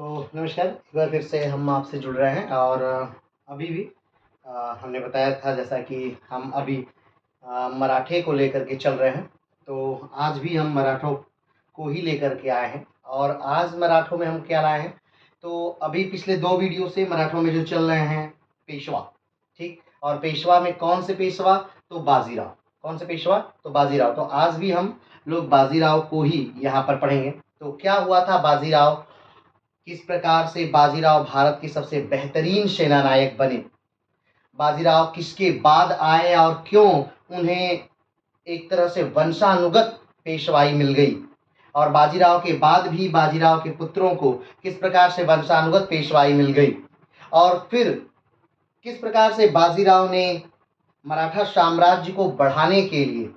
तो नमस्कार, एक बार फिर से हम आपसे जुड़ रहे हैं और अभी भी हमने बताया था जैसा कि हम अभी मराठे को लेकर के चल रहे हैं। तो आज भी हम मराठों को ही लेकर के आए हैं और आज मराठों में हम क्या लाए हैं, तो अभी पिछले 2 वीडियो से मराठों में जो चल रहे हैं पेशवा, ठीक। और पेशवा में कौन से पेशवा? तो बाजीराव। कौन से पेशवा? तो बाजीराव। तो आज भी हम लोग बाजीराव को ही यहाँ पर पढ़ेंगे। तो क्या हुआ था बाजीराव, किस प्रकार से बाजीराव भारत के सबसे बेहतरीन सेनानायक बने, बाजीराव किसके बाद आए और क्यों उन्हें एक तरह से वंशानुगत पेशवाई मिल गई, और बाजीराव के बाद भी बाजीराव के पुत्रों को किस प्रकार से वंशानुगत पेशवाई मिल गई, और फिर किस प्रकार से बाजीराव ने मराठा साम्राज्य को बढ़ाने के लिए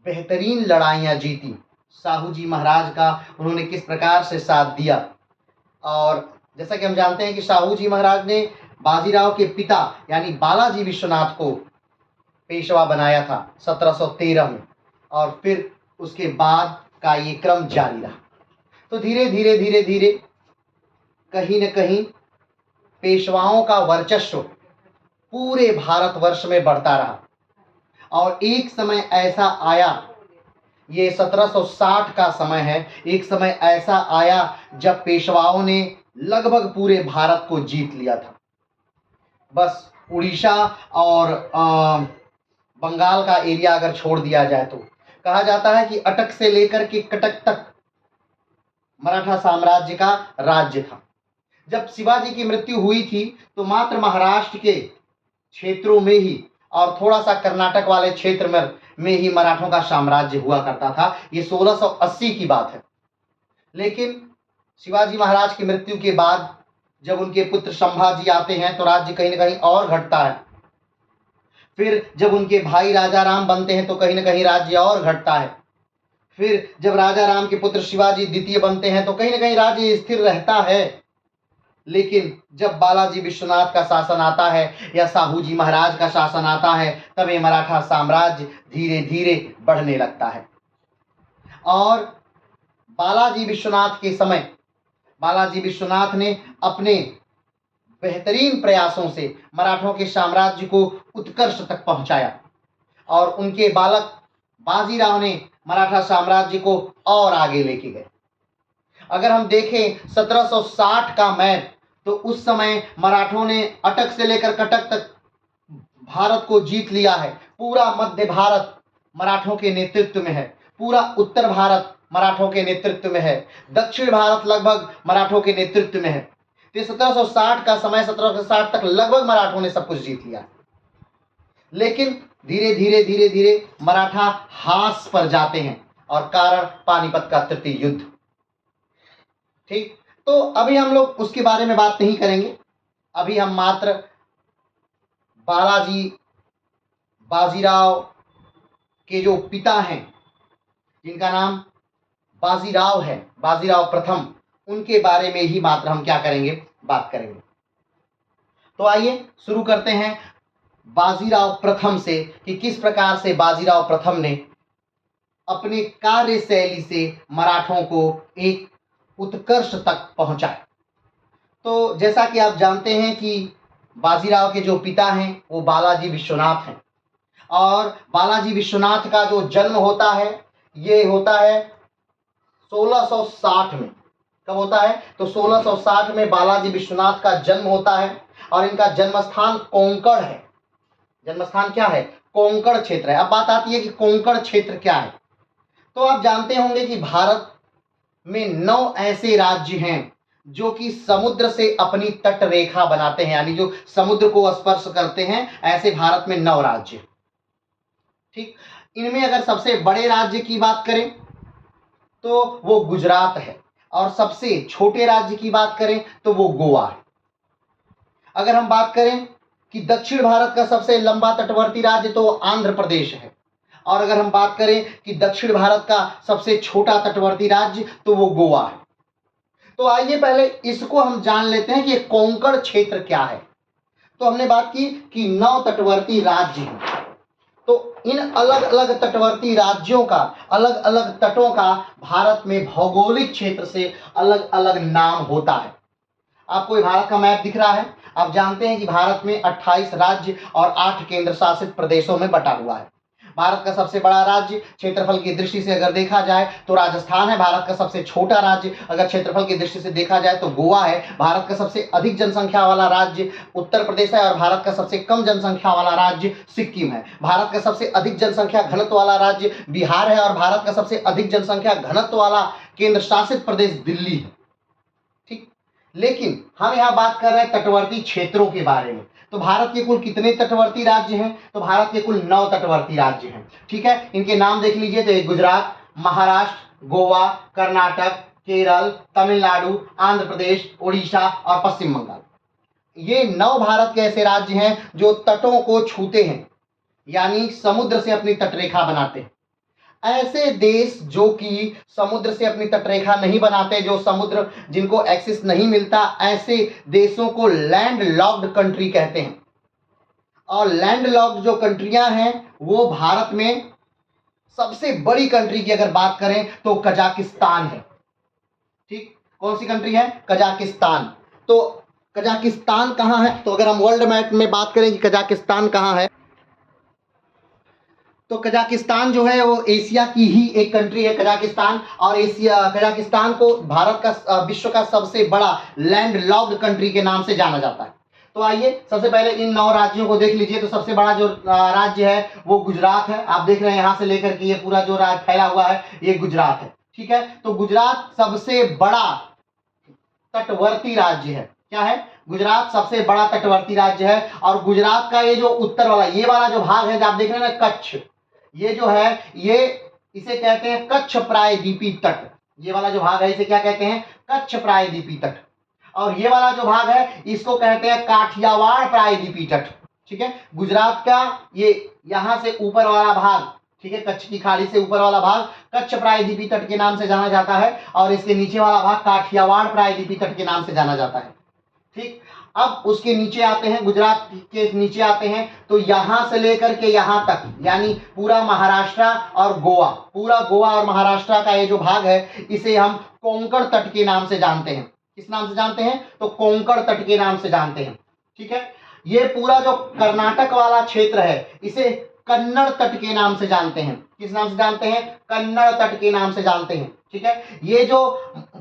बेहतरीन लड़ाइयाँ जीती, शाहू जी महाराज का उन्होंने किस प्रकार से साथ दिया। और जैसा कि हम जानते हैं कि शाहू जी महाराज ने बाजीराव के पिता यानी बालाजी विश्वनाथ को पेशवा बनाया था 1713 में, और फिर उसके बाद का ये क्रम जारी रहा। तो धीरे धीरे धीरे धीरे कहीं न कहीं पेशवाओं का वर्चस्व पूरे भारतवर्ष में बढ़ता रहा, और एक समय ऐसा आया, ये 1760 का समय है, एक समय ऐसा आया जब पेशवाओं ने लगभग पूरे भारत को जीत लिया था। बस उड़ीसा और बंगाल का एरिया अगर छोड़ दिया जाए तो कहा जाता है कि अटक से लेकर के कटक तक मराठा साम्राज्य का राज्य था। जब शिवाजी की मृत्यु हुई थी तो मात्र महाराष्ट्र के क्षेत्रों में ही और थोड़ा सा कर्नाटक वाले क्षेत्र में ही मराठों का साम्राज्य हुआ करता था। ये 1680 की बात है। लेकिन शिवाजी महाराज की मृत्यु के बाद जब उनके पुत्र संभाजी आते हैं तो राज्य कहीं न कहीं और घटता है। फिर जब उनके भाई राजा राम बनते हैं तो कहीं न कहीं राज्य और घटता है। फिर जब राजा राम के पुत्र शिवाजी द्वितीय बनते हैं तो कहीं न कहीं राज्य स्थिर रहता है। लेकिन जब बालाजी विश्वनाथ का शासन आता है या शाहू जी महाराज का शासन आता है तब ये मराठा साम्राज्य धीरे धीरे बढ़ने लगता है। और बालाजी विश्वनाथ के समय बालाजी विश्वनाथ ने अपने बेहतरीन प्रयासों से मराठों के साम्राज्य को उत्कर्ष तक पहुंचाया, और उनके बालक बाजीराव ने मराठा साम्राज्य को और आगे लेके गए। अगर हम देखें 1760 का मैप तो उस समय मराठों ने अटक से लेकर कटक तक भारत को जीत लिया है। पूरा मध्य भारत मराठों के नेतृत्व में है, पूरा उत्तर भारत मराठों के नेतृत्व में है, दक्षिण भारत लगभग मराठों के नेतृत्व में है। तो 1760 का समय, 1760 तक लगभग मराठों ने सब कुछ जीत लिया। लेकिन धीरे धीरे धीरे धीरे मराठा हास पर जाते हैं, और कारण पानीपत का तृतीय युद्ध, ठीक। तो अभी हम लोग उसके बारे में बात नहीं करेंगे। अभी हम मात्र बाजीराव के जो पिता हैं जिनका नाम बाजीराव है, बाजीराव प्रथम, उनके बारे में ही मात्र हम क्या करेंगे, बात करेंगे। तो आइए शुरू करते हैं बाजीराव प्रथम से कि किस प्रकार से बाजीराव प्रथम ने अपने कार्यशैली से मराठों को एक उत्कर्ष तक पहुंचाया। तो जैसा कि आप जानते हैं कि बाजीराव के जो पिता हैं वो बालाजी विश्वनाथ हैं, और बालाजी विश्वनाथ का जो जन्म होता है ये होता है 1660 में। कब होता है? तो 1660 में बालाजी विश्वनाथ का जन्म होता है, और इनका जन्मस्थान कोंकण है। जन्मस्थान क्या है? कोंकण क्षेत्र है। अब बात आती है कि कोंकण क्षेत्र क्या है। तो आप जानते होंगे कि भारत में 9 ऐसे राज्य हैं जो कि समुद्र से अपनी तट रेखा बनाते हैं, यानी जो समुद्र को स्पर्श करते हैं, ऐसे भारत में 9 राज्य, ठीक। इनमें अगर सबसे बड़े राज्य की बात करें तो वो गुजरात है, और सबसे छोटे राज्य की बात करें तो वो गोवा है। अगर हम बात करें कि दक्षिण भारत का सबसे लंबा तटवर्ती राज्य तो आंध्र प्रदेश है, और अगर हम बात करें कि दक्षिण भारत का सबसे छोटा तटवर्ती राज्य तो वो गोवा है। तो आइए पहले इसको हम जान लेते हैं कि कोंकण क्षेत्र क्या है। तो हमने बात की कि 9 तटवर्ती राज्य हैं। तो इन अलग अलग तटवर्ती राज्यों का, अलग अलग तटों का भारत में भौगोलिक क्षेत्र से अलग अलग नाम होता है। आपको ये भारत का मैप दिख रहा है। आप जानते हैं कि भारत में 28 राज्य और 8 केंद्र शासित प्रदेशों में बटा हुआ है। भारत का सबसे बड़ा राज्य क्षेत्रफल की दृष्टि से अगर देखा जाए तो राजस्थान है। भारत का सबसे छोटा राज्य अगर क्षेत्रफल की दृष्टि से देखा जाए तो गोवा है। भारत का सबसे अधिक जनसंख्या वाला राज्य उत्तर प्रदेश है और भारत का सबसे कम जनसंख्या वाला राज्य सिक्किम है। भारत का सबसे अधिक जनसंख्या घनत्व वाला राज्य बिहार है और भारत का सबसे अधिक जनसंख्या घनत्व वाला केंद्र शासित प्रदेश दिल्ली है। ठीक, लेकिन हम यहाँ बात कर रहे हैं तटवर्ती क्षेत्रों के बारे में। तो भारत के कुल कितने तटवर्ती राज्य हैं? तो भारत के कुल 9 तटवर्ती राज्य हैं। ठीक है, इनके नाम देख लीजिए। तो गुजरात, महाराष्ट्र, गोवा, कर्नाटक, केरल, तमिलनाडु, आंध्र प्रदेश, उड़ीसा और पश्चिम बंगाल। ये 9 भारत के ऐसे राज्य हैं जो तटों को छूते हैं, यानी समुद्र से अपनी तटरेखा बनाते हैं। ऐसे देश जो कि समुद्र से अपनी तटरेखा नहीं बनाते, जो समुद्र जिनको एक्सेस नहीं मिलता, ऐसे देशों को लैंड लॉक्ड कंट्री कहते हैं। और लैंड लॉक्ड जो कंट्रियां हैं वो भारत में सबसे बड़ी कंट्री की अगर बात करें तो कजाकिस्तान है। ठीक, कौन सी कंट्री है? कजाकिस्तान। तो कजाकिस्तान कहाँ है? तो अगर हम वर्ल्ड मैप में बात करें कि कजाकिस्तान कहाँ है, तो कजाकिस्तान जो है वो एशिया की ही एक कंट्री है कजाकिस्तान। और कजाकिस्तान को भारत का विश्व का सबसे बड़ा लैंड लॉक्ड कंट्री के नाम से जाना जाता है। तो आइए सबसे पहले इन 9 राज्यों को देख लीजिए। तो सबसे बड़ा जो राज्य है वो गुजरात है। आप देख रहे हैं यहाँ से लेकर के ये पूरा जो राज्य फैला हुआ है ये गुजरात है। ठीक है, तो गुजरात सबसे बड़ा तटवर्ती राज्य है। क्या है? गुजरात सबसे बड़ा तटवर्ती राज्य है। और गुजरात का ये जो उत्तर वाला ये वाला जो भाग है जो आप देख रहे हैं ना, कच्छ, ये जो है ये इसे कहते हैं कच्छ प्रायद्वीपीय तट। ये वाला जो भाग है इसे क्या कहते हैं? कच्छ प्रायद्वीपीय तट। और ये वाला जो भाग है इसको कहते हैं काठियावाड़ प्रायद्वीपीय तट। ठीक है, गुजरात का ये यहां से ऊपर वाला भाग, ठीक है, कच्छ की खाड़ी से ऊपर वाला भाग कच्छ प्रायद्वीपीय तट के नाम से जाना जाता है और इसके नीचे वाला भाग काठियावाड़ प्रायद्वीपीय तट के नाम से जाना जाता है। ठीक, अब उसके नीचे आते हैं, गुजरात के नीचे आते हैं तो यहां से लेकर के यहां तक, यानी पूरा महाराष्ट्र और गोवा, पूरा गोवा और महाराष्ट्र का ये जो भाग है इसे हम कोंकण तट के नाम से जानते हैं। किस नाम से जानते हैं? तो कोंकण तट के नाम से जानते हैं। ठीक है, ये पूरा जो कर्नाटक वाला क्षेत्र है इसे कन्नड़ तट के नाम से जानते हैं। किस नाम से जानते हैं? कन्नड़ तट के नाम से जानते हैं। ठीक है, ये जो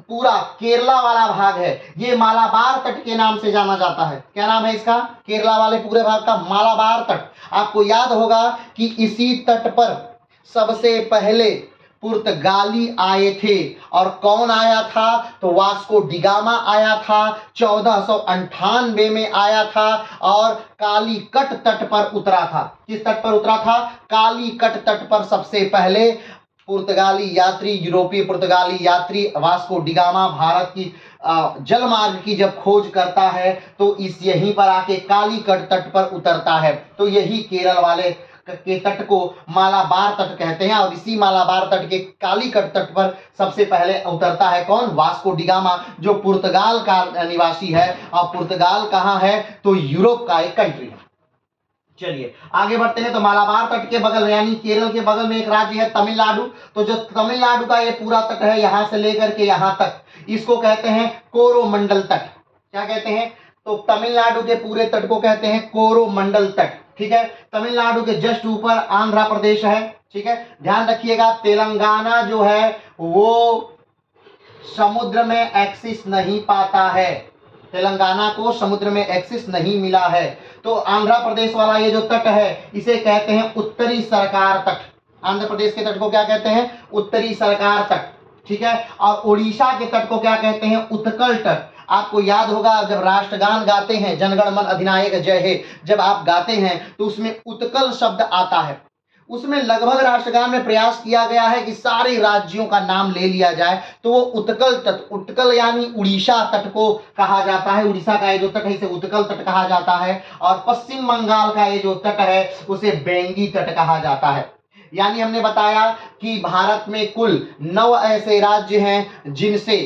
पूरा केरला वाला भाग है ये मालाबार तट के नाम से जाना जाता है। क्या नाम है इसका? केरला वाले पूरे भाग का मालाबार तट। आपको याद होगा कि इसी तट पर सबसे पहले पुर्तगाली आए थे। और कौन आया था? तो वास्को डिगामा आया था, 1498 में आया था और कालीकट तट पर उतरा था। किस तट पर उतरा था? कालीकट तट पर सबसे पहले पुर्तगाली यात्री, यूरोपीय पुर्तगाली यात्री वास्को डिगामा भारत की जल मार्ग की जब खोज करता है तो इस यहीं पर आके कालीकट तट पर उतरता है। तो यही केरल वाले के तट को मालाबार तट कहते हैं और इसी मालाबार तट के कालीकट तट पर सबसे पहले उतरता है कौन? वास्को डिगामा, जो पुर्तगाल का निवासी है। और पुर्तगाल कहाँ है? तो यूरोप का एक कंट्री है। चलिए आगे बढ़ते हैं। तो मालाबार तट के बगल यानी केरल के बगल में एक राज्य है तमिलनाडु। तो जो तमिलनाडु का ये पूरा तट है यहां से लेकर के यहां तक, इसको कहते हैं कोरोमंडल तट। क्या कहते हैं? तो तमिलनाडु के पूरे तट को कहते हैं कोरोमंडल तट। ठीक है, तमिलनाडु के जस्ट ऊपर आंध्र प्रदेश है। ठीक है, ध्यान रखिएगा तेलंगाना जो है वो समुद्र में एक्सेस नहीं पाता है। तेलंगाना को समुद्र में एक्सेस नहीं मिला है। तो आंध्र प्रदेश वाला ये जो तट है इसे कहते हैं उत्तरी सरकार तट। आंध्र प्रदेश के तट को क्या कहते हैं? उत्तरी सरकार तट। ठीक है, और उड़ीसा के तट को क्या कहते हैं? उत्कल तट। आपको याद होगा जब राष्ट्रगान गाते हैं, जनगण मन अधिनायक जय हे, जब आप गाते हैं तो उसमें उत्कल शब्द आता है। उसमें लगभग राष्ट्रगान में प्रयास किया गया है कि सारे राज्यों का नाम ले लिया जाए। तो वो उत्कल तट, उत्कल यानी उड़ीसा तट को कहा जाता है। उड़ीसा का ये जो तट है इसे उत्कल तट कहा जाता है। और पश्चिम बंगाल का ये जो तट है उसे बेंगी तट कहा जाता है। यानी हमने बताया कि भारत में कुल 9 ऐसे राज्य हैं जिनसे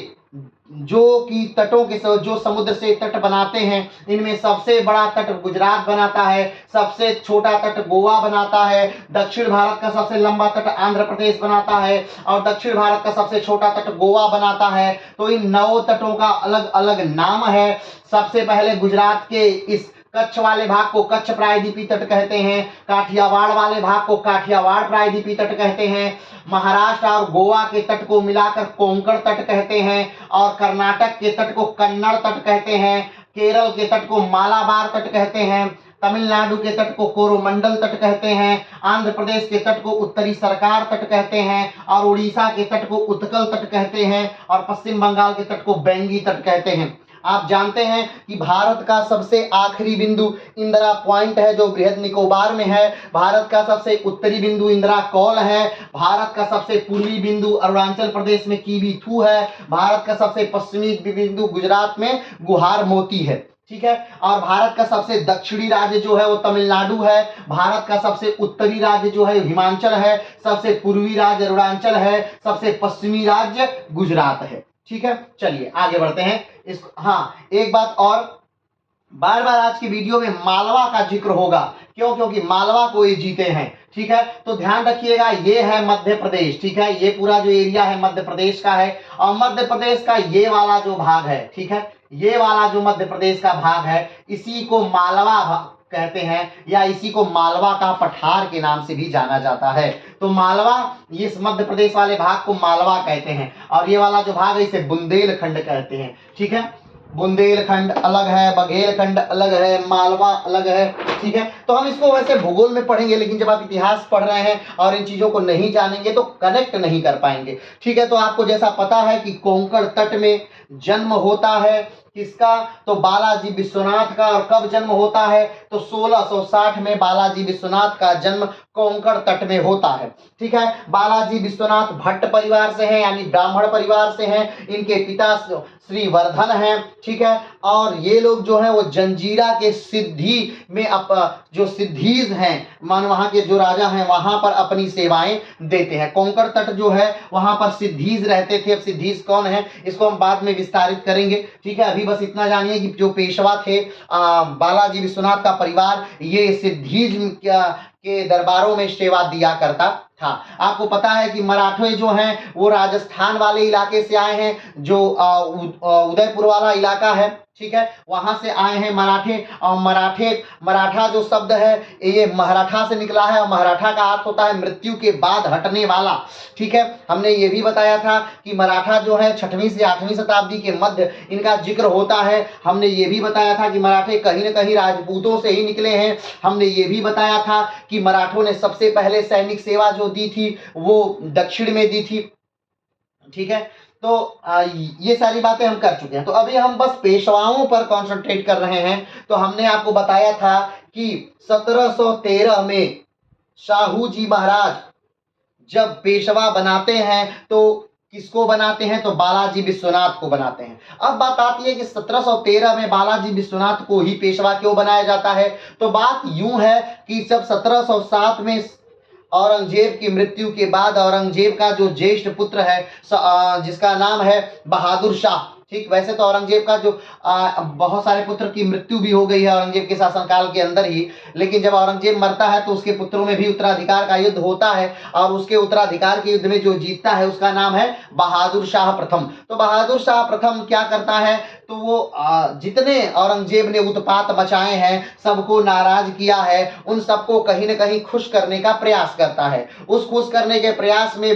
जो कि तटों के जो समुद्र से तट बनाते हैं, इनमें सबसे बड़ा तट गुजरात बनाता है, सबसे छोटा तट गोवा बनाता है, दक्षिण भारत का सबसे लंबा तट आंध्र प्रदेश बनाता है और दक्षिण भारत का सबसे छोटा तट गोवा बनाता है। तो इन 9 तटों का अलग अलग नाम है। सबसे पहले गुजरात के इस कच्छ वाले भाग को कच्छ प्रायद्वीपीय तट कहते हैं, काठियावाड़ वाले भाग को काठियावाड़ प्रायद्वीपीय तट कहते हैं, महाराष्ट्र और गोवा के तट को मिलाकर कोंकण तट कहते हैं और कर्नाटक के तट को कन्नड़ तट कहते हैं, केरल के तट को मालाबार तट कहते हैं, तमिलनाडु के तट को कोरोमंडल तट कहते हैं, आंध्र प्रदेश के तट को उत्तरी सरकार तट कहते हैं और उड़ीसा के तट को उत्कल तट कहते हैं और पश्चिम बंगाल के तट को बैंगी तट कहते हैं। आप जानते हैं कि भारत का सबसे आखिरी बिंदु इंदिरा पॉइंट है जो बृहद निकोबार में है। भारत का सबसे उत्तरी बिंदु इंदिरा कौल है। भारत का सबसे पूर्वी बिंदु अरुणाचल प्रदेश में कीबीथू है। भारत का सबसे पश्चिमी बिंदु गुजरात में गुहार मोती है। ठीक है। और भारत का सबसे दक्षिणी राज्य जो है वो तमिलनाडु है। भारत का सबसे उत्तरी राज्य जो है हिमाचल है। सबसे पूर्वी राज्य अरुणाचल है। सबसे पश्चिमी राज्य गुजरात है। ठीक है, चलिए आगे बढ़ते हैं। हाँ, एक बात और, बार बार आज की वीडियो में मालवा का जिक्र होगा। क्यों? क्योंकि मालवा को ये जीते हैं। ठीक है, तो ध्यान रखिएगा, ये है मध्य प्रदेश। ठीक है, ये पूरा जो एरिया है मध्य प्रदेश का है और मध्य प्रदेश का ये वाला जो भाग है, ठीक है, ये वाला जो मध्य प्रदेश का भाग है, इसी को मालवा कहते हैं या इसी को मालवा का पठार के नाम से भी जाना जाता है। तो मालवा, इस मध्य प्रदेश वाले भाग को मालवा कहते हैं और ये वाला जो भाग है इसे बुंदेलखंड कहते हैं। ठीक है, बुंदेलखंड अलग है, बघेलखंड अलग है, मालवा अलग है। ठीक है, तो हम इसको वैसे भूगोल में पढ़ेंगे, लेकिन जब आप इतिहास पढ़ रहे हैं और इन चीजों को नहीं जानेंगे तो कनेक्ट नहीं कर पाएंगे। ठीक है, तो आपको जैसा पता है कि कोंकण तट में जन्म होता है किसका? तो बालाजी विश्वनाथ का। और कब जन्म होता है? तो 1660 में बालाजी विश्वनाथ का जन्म कोंकण तट में होता है। ठीक है, बालाजी विश्वनाथ भट्ट परिवार से हैं, यानी ब्राह्मण परिवार से हैं। इनके पिता श्री वर्धन हैं। ठीक है, और ये लोग जो है वो जंजीरा के सिद्धि में जो सिद्धीज हैं, मान वहां के जो राजा हैं, वहां पर अपनी सेवाएं देते हैं। कोंकण तट जो है वहां पर सिद्धीज रहते थे। अब सिद्धीज कौन है इसको हम बाद में विस्तारित करेंगे। ठीक है, अभी बस इतना जानिए कि जो पेशवा थे बालाजी विश्वनाथ का परिवार, ये सिद्धीज के दरबारों में सेवा दिया करता था। आपको पता है कि मराठे जो हैं वो राजस्थान वाले इलाके से आए हैं, जो उदयपुर वाला इलाका है। ठीक है, वहां से आए हैं मराठे। और मराठा जो शब्द है ये मराठा से निकला है और मराठा का अर्थ होता है मृत्यु के बाद हटने वाला। ठीक है, हमने ये भी बताया था कि मराठा जो है 6वीं से 8वीं शताब्दी के मध्य इनका जिक्र होता है। हमने ये भी बताया था कि मराठे कहीं न कहीं राजपूतों से ही निकले हैं। हमने ये भी बताया था कि मराठों ने सबसे पहले सैनिक सेवा जो दी थी वो दक्षिण में दी थी। ठीक है, तो ये सारी बातें हम कर चुके हैं। तो अभी हम बस पेशवाओं पर कंसंट्रेट कर रहे हैं। तो हमने आपको बताया था कि 1713 में शाहू जी महाराज जब पेशवा बनाते हैं तो किसको बनाते हैं? तो बालाजी विश्वनाथ को बनाते हैं। अब बात आती है कि 1713 में बालाजी विश्वनाथ को ही पेशवा क्यों बनाया जाता है? तो बात यूं है कि जब 1707 में औरंगजेब की मृत्यु के बाद औरंगजेब का जो ज्येष्ठ पुत्र है जिसका नाम है बहादुर शाह, ठीक, वैसे तो औरंगजेब का जो बहुत सारे पुत्र की मृत्यु भी हो गई है औरंगजेब के शासनकाल के अंदर ही, लेकिन जब औरंगजेब मरता है तो उसके पुत्रों में भी उत्तराधिकार का युद्ध होता है और उसके उत्तराधिकार के युद्ध में जो जीतता है उसका नाम है बहादुर शाह प्रथम। तो बहादुर शाह प्रथम क्या करता है? तो वो जितने औरंगजेब ने उत्पात मचाए हैं, सबको नाराज किया है, उन सबको कहीं न कहीं खुश करने का प्रयास करता है। उस खुश करने के प्रयास में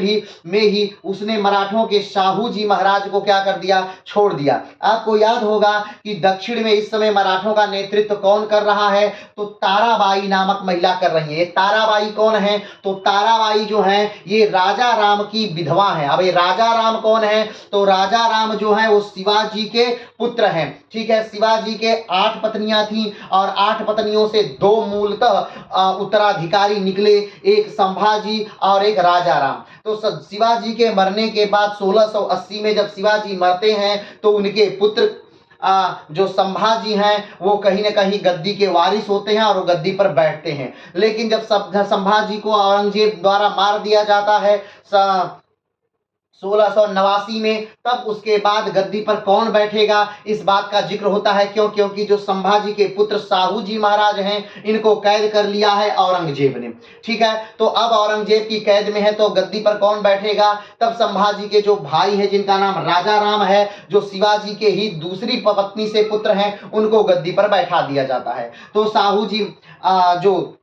ही उसने मराठों के शाहू जी महाराज को क्या कर दिया? छोड़ दिया। आपको याद होगा कि दक्षिण में इस समय मराठों का नेतृत्व कौन कर रहा है? तो ताराबाई नामक महिला कर रही है। ताराबाई कौन है? तो ताराबाई जो है ये राजा राम की विधवा है। अब ये राजा राम कौन है? तो राजा राम जो है वो शिवाजी के पुत्र हैं। ठीक है, शिवाजी के 8 पत्नियां थी और 8 पत्नियों से 2 मूलतः उत्तराधिकारी निकले, एक संभाजी और एक राजा राम। तो शिवाजी के मरने के बाद 1680 में जब शिवाजी मरते हैं तो उनके पुत्र जो संभाजी हैं वो कहीं न कहीं गद्दी के वारिस होते हैं और वो गद्दी पर बैठते हैं। लेकिन जब संभाजी को औरंगजेब द्वारा मार दिया जाता है 1689 में। तब उसके बाद गद्दी पर कौन बैठेगा इस बात का जिक्र होता है, क्योंकि जो संभाजी के पुत्र साहू जी महाराज हैं इनको कैद कर लिया है औरंगजेब ने। ठीक है, तो अब औरंगजेब की कैद में है तो गद्दी पर कौन बैठेगा। तब संभाजी के जो भाई है जिनका नाम राजा राम है, जो शिवाजी के ही दूसरी पत्नी से पुत्र हैं, उनको गद्दी पर बैठा दिया जाता है। तो साहू जी जो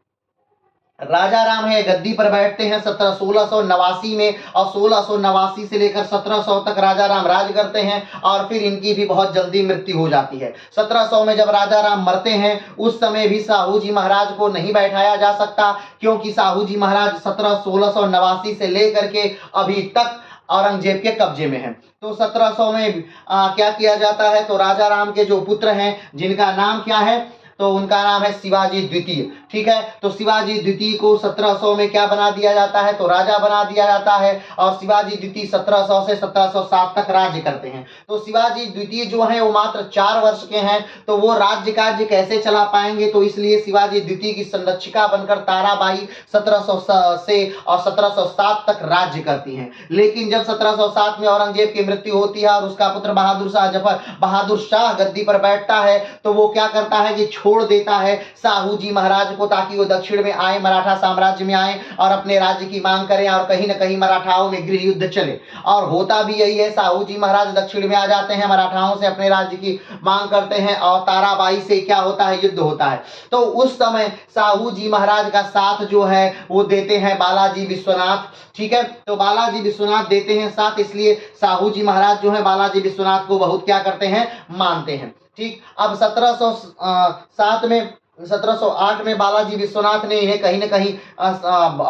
राजा राम है गद्दी पर बैठते हैं 1689 में, और 1689 से लेकर 1700 तक राजा राम राज करते हैं, और फिर इनकी भी बहुत जल्दी मृत्यु हो जाती है। 1700 में जब राजा राम मरते हैं उस समय भी साहू जी महाराज को नहीं बैठाया जा सकता, क्योंकि साहू जी महाराज 1689 से लेकर के अभी तक औरंगजेब के कब्जे में है। तो 1700 में क्या किया जाता है, तो राजा राम के जो पुत्र हैं जिनका नाम क्या है, तो उनका नाम है शिवाजी द्वितीय। ठीक है, तो शिवाजी द्वितीय को 1700 में क्या बना दिया जाता है, तो राजा बना दिया जाता है, और शिवाजी द्वितीय 1700 से 1707 तक राज्य करते हैं। तो शिवाजी द्वितीय जो है वो मात्र 4 वर्ष के हैं, तो वो राज्य कार्य कैसे चला पाएंगे, तो इसलिए शिवाजी द्वितीय की संरक्षिका बनकर ताराबाई 1700 से और 1707 तक राज्य करती हैं। लेकिन जब 1707 में औरंगजेब की मृत्यु होती है और उसका पुत्र बहादुर शाह जफर बहादुर शाह गद्दी पर बैठता है, तो वो क्या करता है कि छोड़ देता है साहू जी महाराज को, ताकि वो दक्षिण में आए, मराठा साम्राज्य में आए और अपने राज्य की मांग करें, और कहीं ना कहीं मराठाओं में गृह युद्ध चले। और होता भी यही है, साहू जी महाराज दक्षिण में आ जाते हैं, मराठाओं से अपने राज्य की मांग करते हैं, और ताराबाई से क्या होता है, युद्ध होता है। तो उस समय साहू जी महाराज का साथ जो है वो देते हैं बालाजी विश्वनाथ। ठीक है, तो बालाजी विश्वनाथ देते हैं साथ, इसलिए साहू जी महाराज जो है बालाजी विश्वनाथ को बहुत क्या करते हैं, मानते हैं। ठीक, अब 1708 में बालाजी विश्वनाथ ने इन्हें कहीं ना कहीं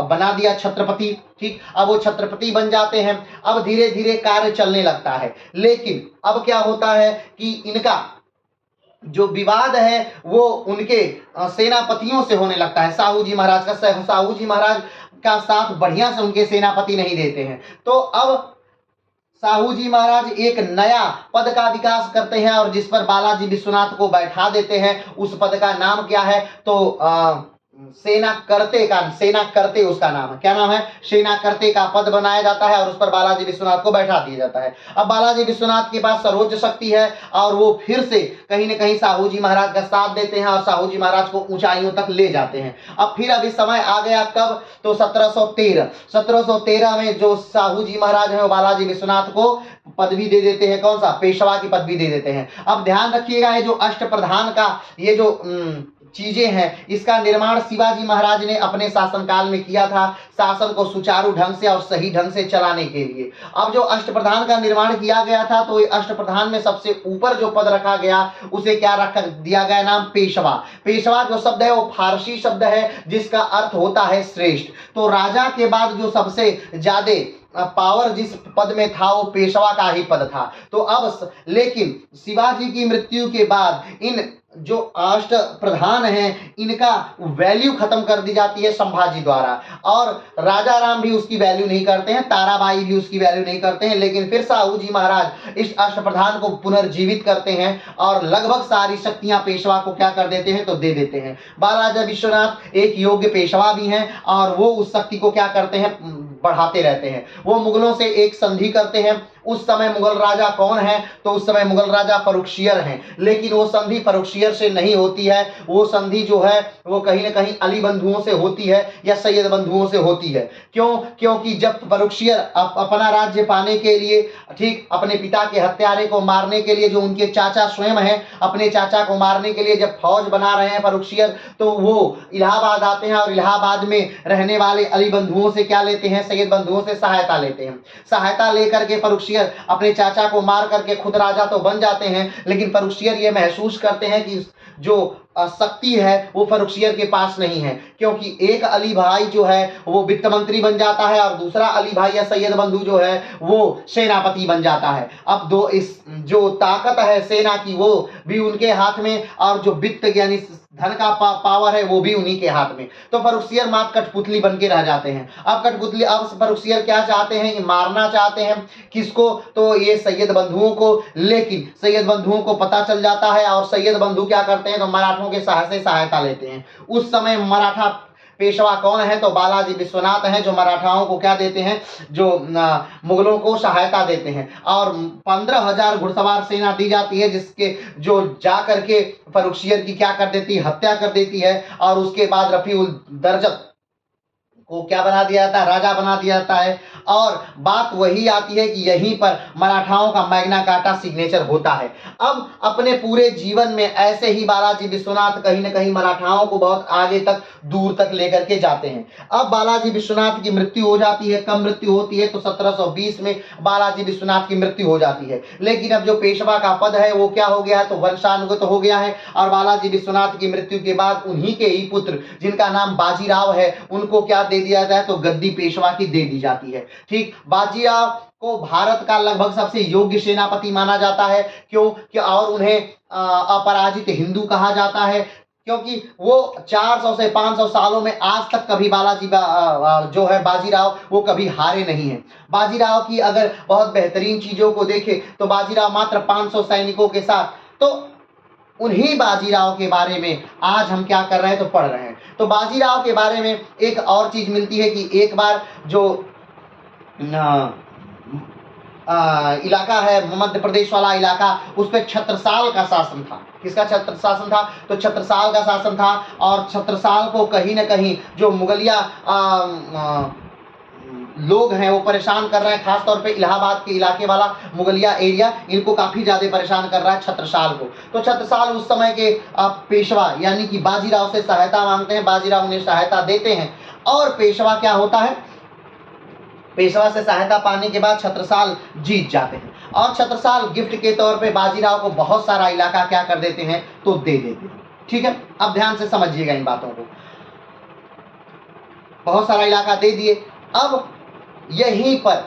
बना दिया छत्रपति। ठीक, अब वो छत्रपति बन जाते हैं। अब धीरे धीरे कार्य चलने लगता है, लेकिन अब क्या होता है कि इनका जो विवाद है वो उनके सेनापतियों से होने लगता है। साहू जी महाराज का साथ बढ़िया से उनके सेनापति नहीं देते हैं। तो अब साहू जी महाराज एक नया पद का विकास करते हैं, और जिस पर बालाजी विश्वनाथ को बैठा देते हैं। उस पद का नाम क्या है, तो सेना करते उसका नाम है। क्या नाम है, सेना करते का पद बनाया जाता है, और उस पर बालाजी विश्वनाथ को बैठा दिया जाता है। अब बालाजी विश्वनाथ के पास सर्वोच्च शक्ति है, और वो फिर से कहीं ना कहीं साहू जी महाराज का साथ देते हैं, और साहू जी महाराज को ऊंचाइयों तक ले जाते हैं। अब फिर अभी समय आ गया कब, तो 1713 में जो साहू जी महाराज है वो बालाजी विश्वनाथ को पदवी दे देते हैं। कौन सा, पेशवा की पदवी दे देते हैं। अब ध्यान रखिएगा, ये जो अष्टप्रधान का ये जो चीजें हैं, इसका निर्माण शिवाजी महाराज ने अपने शासनकाल में किया था, शासन को सुचारू ढंग से और सही ढंग से चलाने के लिए। अब जो अष्टप्रधान का निर्माण किया गया था, तो अष्टप्रधान में सबसे ऊपर जो पद रखा गया उसे क्या रख दिया गया, नाम पेशवा। पेशवा जो शब्द है वो फारसी शब्द है, जिसका अर्थ होता है श्रेष्ठ। तो राजा के बाद जो सबसे ज्यादा पावर जिस पद में था वो पेशवा का ही पद था। तो अब लेकिन शिवाजी की मृत्यु के बाद इन जो अष्ट प्रधान हैं इनका वैल्यू खत्म कर दी जाती है संभाजी द्वारा, और राजा राम भी उसकी वैल्यू नहीं करते हैं, ताराबाई भी उसकी वैल्यू नहीं करते हैं। लेकिन फिर साहू जी महाराज इस अष्ट प्रधान को पुनर्जीवित करते हैं, और लगभग सारी शक्तियां पेशवा को क्या कर देते हैं, तो दे देते हैं। बालाजी विश्वनाथ एक योग्य पेशवा भी हैं, और वो उस शक्ति को क्या करते हैं, बढ़ाते रहते हैं। वो मुगलों से एक संधि करते हैं। उस समय मुगल राजा कौन है, तो उस समय मुगल राजा फर्रुखशियर हैं। लेकिन वो संधि फर्रुखशियर से नहीं होती है, वो संधि जो है वो कहीं ना कहीं अली बंधुओं से होती है या सैयद बंधुओं से होती है। क्यों, क्योंकि जब फर्रुखशियर अपना राज्य पाने के लिए, ठीक, अपने पिता के हत्यारे को मारने के लिए, जो उनके चाचा स्वयं हैं, अपने चाचा को मारने के लिए जब फौज बना रहे हैं फर्रुखशियर, तो वो इलाहाबाद आते हैं, और इलाहाबाद में रहने वाले अली बंधुओं से क्या लेते हैं, सैयद बंधुओं से सहायता लेते हैं। सहायता लेकर के फर्रुखशियर अपने चाचा को मार करके खुद राजा तो बन जाते हैं, लेकिन फर्रुखशियर ये महसूस करते हैं कि जो शक्ति है वो फर्रुखशियर के पास नहीं है, क्योंकि एक अली भाई जो है वो वित्त मंत्री बन जाता है, और दूसरा अली भाई या सैयद बंधु जो है वो सेनापति बन जाता है। अब दो इस जो ताकत है सेना की वो भी उनके हाथ में, और जो वित्त यानी धन का पावर है वो भी उन्हीं के हाथ में। तो फर्रुखशियर मात कठपुतली बन के रह जाते हैं। अब फर्रुखशियर क्या चाहते हैं, मारना चाहते हैं किसको, तो ये सैयद बंधुओं को। लेकिन सैयद बंधुओं को पता चल जाता है, और सैयद बंधु क्या करते हैं, तो मराठों के से सहायता लेते हैं। उस समय मराठा पेशवा कौन है, तो बालाजी विश्वनाथ हैं, जो मराठाओं को क्या देते हैं, जो मुगलों को सहायता देते हैं। और 15,000 घुड़सवार सेना दी जाती है, जिसके जो जा करके फर्रुखसियर की क्या कर देती है, हत्या कर देती है। और उसके बाद रफी उल दर्जत को क्या बना दिया जाता है, राजा बना दिया जाता है। और बात वही आती है कि यहीं पर मराठाओं का मैग्ना कार्टा सिग्नेचर होता है। अब अपने पूरे जीवन में ऐसे ही बालाजी विश्वनाथ कहीं न कहीं मराठाओं को बहुत आगे तक, दूर तक लेकर के जाते हैं। अब बालाजी विश्वनाथ की मृत्यु हो जाती है। कब मृत्यु होती है, तो 1720 में बालाजी विश्वनाथ की मृत्यु हो जाती है। लेकिन अब जो पेशवा का पद है वो क्या हो गया है, तो वंशानुगत हो गया है। और बालाजी विश्वनाथ की मृत्यु के बाद उन्हीं के ही पुत्र, जिनका नाम बाजीराव है, उनको क्या दे दिया जाता है, तो गद्दी पेशवा की दे दी जाती है। ठीक, बाजीराव को भारत का लगभग सबसे योग्य सेनापति माना जाता है। क्यों कि और उन्हें अपराजित हिंदू कहा जाता है, क्योंकि वो 400 से 500 सालों में आज तक कभी जो है बाजीराव, वो कभी हारे नहीं हैं। बाजीराव की अगर बहुत बेहतरीन चीजों को देखें तो बाजीराव मात्र 500 सैनिकों के साथ, तो उन्हीं बाजीराव के बारे में आज हम क्या कर रहे हैं, तो पढ़ रहे हैं। तो बाजीराव के बारे में एक और चीज मिलती है कि एक बार जो इलाका है, मध्य प्रदेश वाला इलाका, उस पर छत्रसाल का शासन था। किसका शासन था, तो छत्रसाल का शासन था। और छत्रसाल को कहीं ना कहीं जो मुगलिया लोग हैं वो परेशान कर रहे हैं। खासतौर पे इलाहाबाद के इलाके वाला मुगलिया एरिया, इनको काफी ज्यादा परेशान कर रहा है छत्रसाल को। तो छत्रसाल उस समय के पेशवा यानी कि बाजीराव से सहायता मांगते हैं। बाजीराव उन्हें सहायता देते हैं। और पेशवा क्या होता है, पेशवा से सहायता पाने के बाद छत्रसाल जीत जाते हैं। और छत्रसाल गिफ्ट के तौर पे बाजीराव को बहुत सारा इलाका क्या कर देते हैं, तो दे देते हैं। ठीक है, अब ध्यान से समझिएगा इन बातों को। बहुत सारा इलाका दे दिए। अब यहीं पर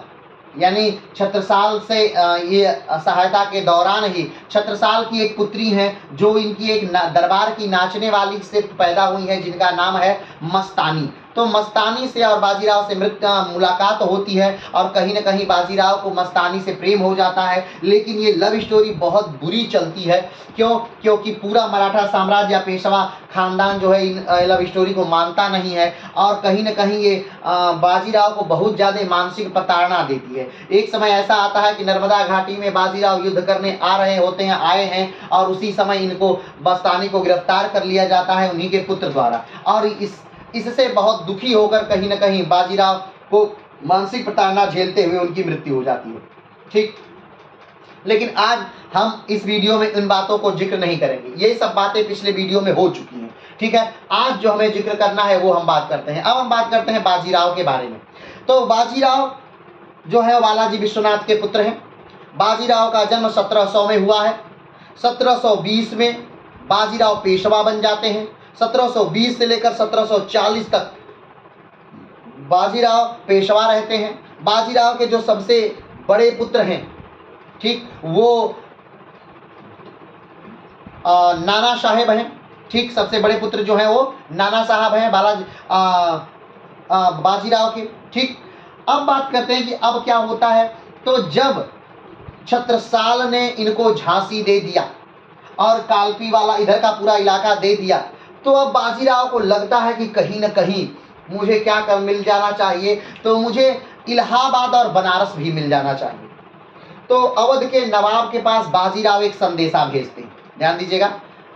यानी छत्रसाल से ये सहायता के दौरान ही छत्रसाल की एक पुत्री है, जो इनकी एक दरबार की नाचने वाली से पैदा हुई है, जिनका नाम है मस्तानी। तो मस्तानी से और बाजीराव से मुलाकात होती है और कहीं न कहीं बाजीराव को मस्तानी से प्रेम हो जाता है। लेकिन ये लव स्टोरी बहुत बुरी चलती है। क्यों? क्योंकि पूरा मराठा साम्राज्य या पेशवा खानदान जो है इन लव स्टोरी को मानता नहीं है और कहीं न कहीं ये बाजीराव को बहुत ज़्यादा मानसिक प्रताड़ना देती है। एक समय ऐसा आता है कि नर्मदा घाटी में बाजीराव युद्ध करने आए हैं और उसी समय इनको मस्तानी को गिरफ्तार कर लिया जाता है उन्हीं के पुत्र द्वारा। और इससे बहुत दुखी होकर कहीं न कहीं बाजीराव को मानसिक प्रताड़ना झेलते हुए उनकी मृत्यु हो जाती है। ठीक, लेकिन आज हम इस वीडियो में इन बातों को जिक्र नहीं करेंगे। ये सब बातें पिछले वीडियो में हो चुकी हैं। ठीक है, आज जो हमें जिक्र करना है वो हम बात करते हैं। अब हम बात करते हैं बाजीराव के बारे में। तो बाजीराव जो है बालाजी विश्वनाथ के पुत्र हैं। बाजीराव का जन्म 1700 में हुआ है। 1720 में बाजीराव पेशवा बन जाते हैं। 1720 से लेकर 1740 तक बाजीराव पेशवा रहते हैं। बाजीराव के जो सबसे बड़े पुत्र हैं, ठीक, वो नाना साहेब हैं। ठीक, सबसे बड़े पुत्र जो हैं वो नाना साहब हैं बाजीराव के। ठीक, अब बात करते हैं कि अब क्या होता है। तो जब छत्रसाल ने इनको झांसी दे दिया और कालपी वाला इधर का पूरा इलाका दे दिया, तो अब बाजीराव को लगता है कि कहीं न कहीं मुझे क्या कर मिल जाना चाहिए, तो मुझे इलाहाबाद और बनारस भी मिल जाना चाहिए। तो अवध के नवाब के पास बाजीराव एक संदेशा भेजते हैं। ध्यान दीजिएगा,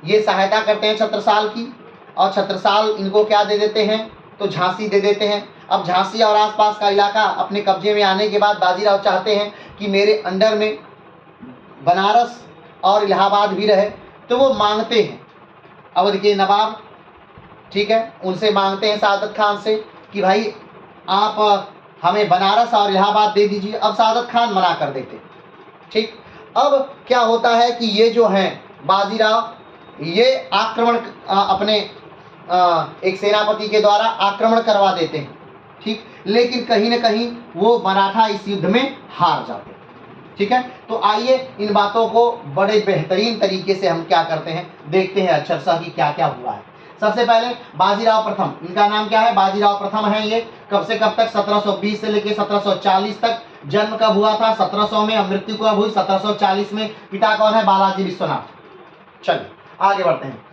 ये सहायता करते हैं छत्रसाल की और छत्रसाल इनको क्या दे देते हैं, तो झांसी दे देते हैं। अब झांसी और आसपास का इलाका अपने कब्जे में आने के बाद बाजीराव चाहते हैं कि मेरे अंडर में बनारस और इलाहाबाद भी रहे। तो वो मांगते हैं अवध के नवाब, ठीक है, उनसे मांगते हैं सादत खान से कि भाई आप हमें बनारस और इलाहाबाद दे दीजिए। अब सादत खान मना कर देते। ठीक, अब क्या होता है कि ये जो हैं बाजीराव ये आक्रमण अपने एक सेनापति के द्वारा आक्रमण करवा देते हैं। ठीक, लेकिन कहीं न कहीं वो मराठा इस युद्ध में हार जाते हैं। ठीक है, तो आइए इन बातों को बड़े बेहतरीन तरीके से हम क्या करते हैं, देखते हैं अक्षरशः कि क्या क्या हुआ है। सबसे पहले बाजीराव प्रथम, इनका नाम क्या है, बाजीराव प्रथम है। ये कब से कब तक, 1720 से लेकर 1740 तक। जन्म कब हुआ था, 1700 में। मृत्यु कब हुई, 1740 में। पिता कौन है, बालाजी विश्वनाथ। चलिए आगे बढ़ते हैं।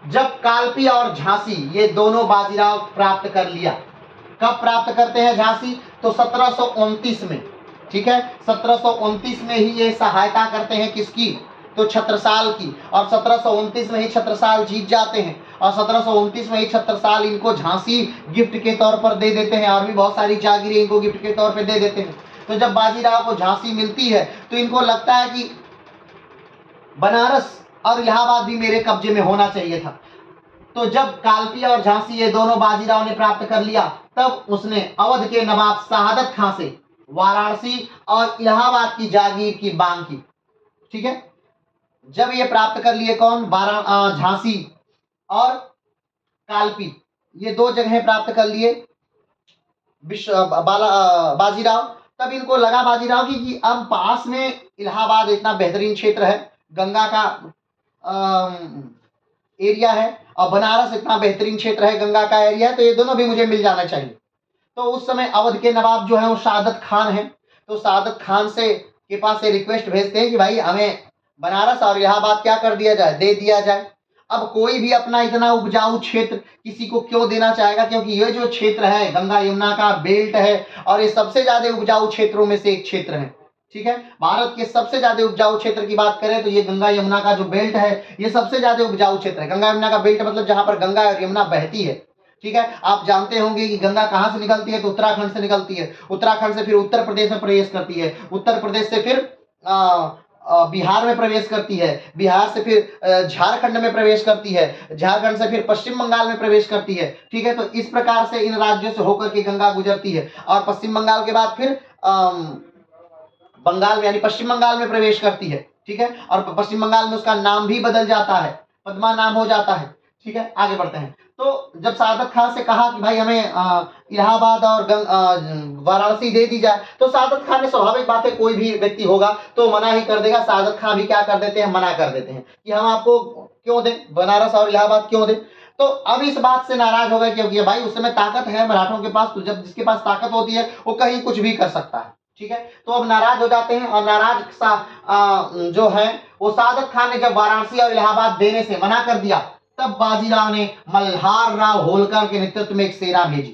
जब कालपी और झांसी ये दोनों बाजीराव प्राप्त कर लिया। कब प्राप्त करते हैं झांसी? तो 1729 में। ठीक है, 1729 में ही ये सहायता करते हैं किसकी? तो छत्रसाल की। और 1729 में ही छत्रसाल जीत जाते हैं और 1729 में ही छत्रसाल इनको झांसी गिफ्ट के तौर पर दे देते हैं और भी बहुत सारी जागीरें इनको गिफ्ट के तौर पर दे देते हैं। तो जब बाजीराव को झांसी मिलती है तो इनको लगता है कि बनारस और इलाहाबाद भी मेरे कब्जे में होना चाहिए था। तो जब कालपी और झांसी ये दोनों बाजीराव ने प्राप्त कर लिया, तब उसने अवध के नवाब शहादत खां से वाराणसी और इलाहाबाद की जागीर की मांग की। ठीक है, जब ये प्राप्त कर लिए कौन? झांसी और कालपी, ये दो जगह प्राप्त कर लिए बाजीराव। तब इनको लगा बाजीराव की कि अब पास में इलाहाबाद इतना बेहतरीन क्षेत्र है, गंगा का एरिया है, और बनारस इतना बेहतरीन क्षेत्र है, गंगा का एरिया है, तो ये दोनों भी मुझे मिल जाना चाहिए। तो उस समय अवध के नवाब जो है वो शहादत खान है, तो शहादत खान से के पास से रिक्वेस्ट भेजते हैं कि भाई हमें बनारस और इलाहाबाद क्या कर दिया जाए? दे दिया जाए। अब कोई भी अपना इतना उपजाऊ क्षेत्र किसी को क्यों देना चाहेगा? क्योंकि ये जो क्षेत्र है गंगा यमुना का बेल्ट है और ये सबसे ज्यादा उपजाऊ क्षेत्रों में से एक क्षेत्र है। ठीक है, भारत के सबसे ज्यादा उपजाऊ क्षेत्र की बात करें तो ये गंगा यमुना का जो बेल्ट है ये सबसे ज्यादा उपजाऊ क्षेत्र है। गंगा यमुना का बेल्ट मतलब जहां पर गंगा और यमुना बहती है। ठीक है, आप जानते होंगे कि गंगा कहां से निकलती है? तो उत्तराखंड से निकलती है, उत्तराखंड से फिर उत्तर प्रदेश में प्रवेश करती है, उत्तर प्रदेश से फिर बिहार में प्रवेश करती है, बिहार से फिर झारखंड में प्रवेश करती है, झारखंड से फिर पश्चिम बंगाल में प्रवेश करती है। ठीक है, तो इस प्रकार से इन राज्यों से होकर के गंगा गुजरती है और पश्चिम बंगाल के बाद फिर बंगाल में यानी पश्चिम बंगाल में प्रवेश करती है। ठीक है, और पश्चिम बंगाल में उसका नाम भी बदल जाता है, पद्मा नाम हो जाता है। ठीक है, आगे बढ़ते हैं। तो जब शहादत खान से कहा कि भाई हमें इलाहाबाद और वाराणसी दे दी जाए, तो शहादत खान ने, स्वाभाविक बात है कोई भी व्यक्ति होगा तो मना ही कर देगा। शहादत खान भी क्या कर देते हैं? मना कर देते हैं कि हम आपको क्यों दें, बनारस और इलाहाबाद क्यों दें। तो अब इस बात से नाराज हो गए क्योंकि भाई उस समय ताकत है मराठों के पास, तो जब जिसके पास ताकत होती है वो कहीं कुछ भी कर सकता है। ठीक है, तो अब नाराज हो जाते हैं और नाराज जो है वो शहादत खान ने जब वाराणसी और इलाहाबाद देने से मना कर दिया, तब बाजीराव ने मल्हार राव होलकर के नेतृत्व में एक सेना भेजी।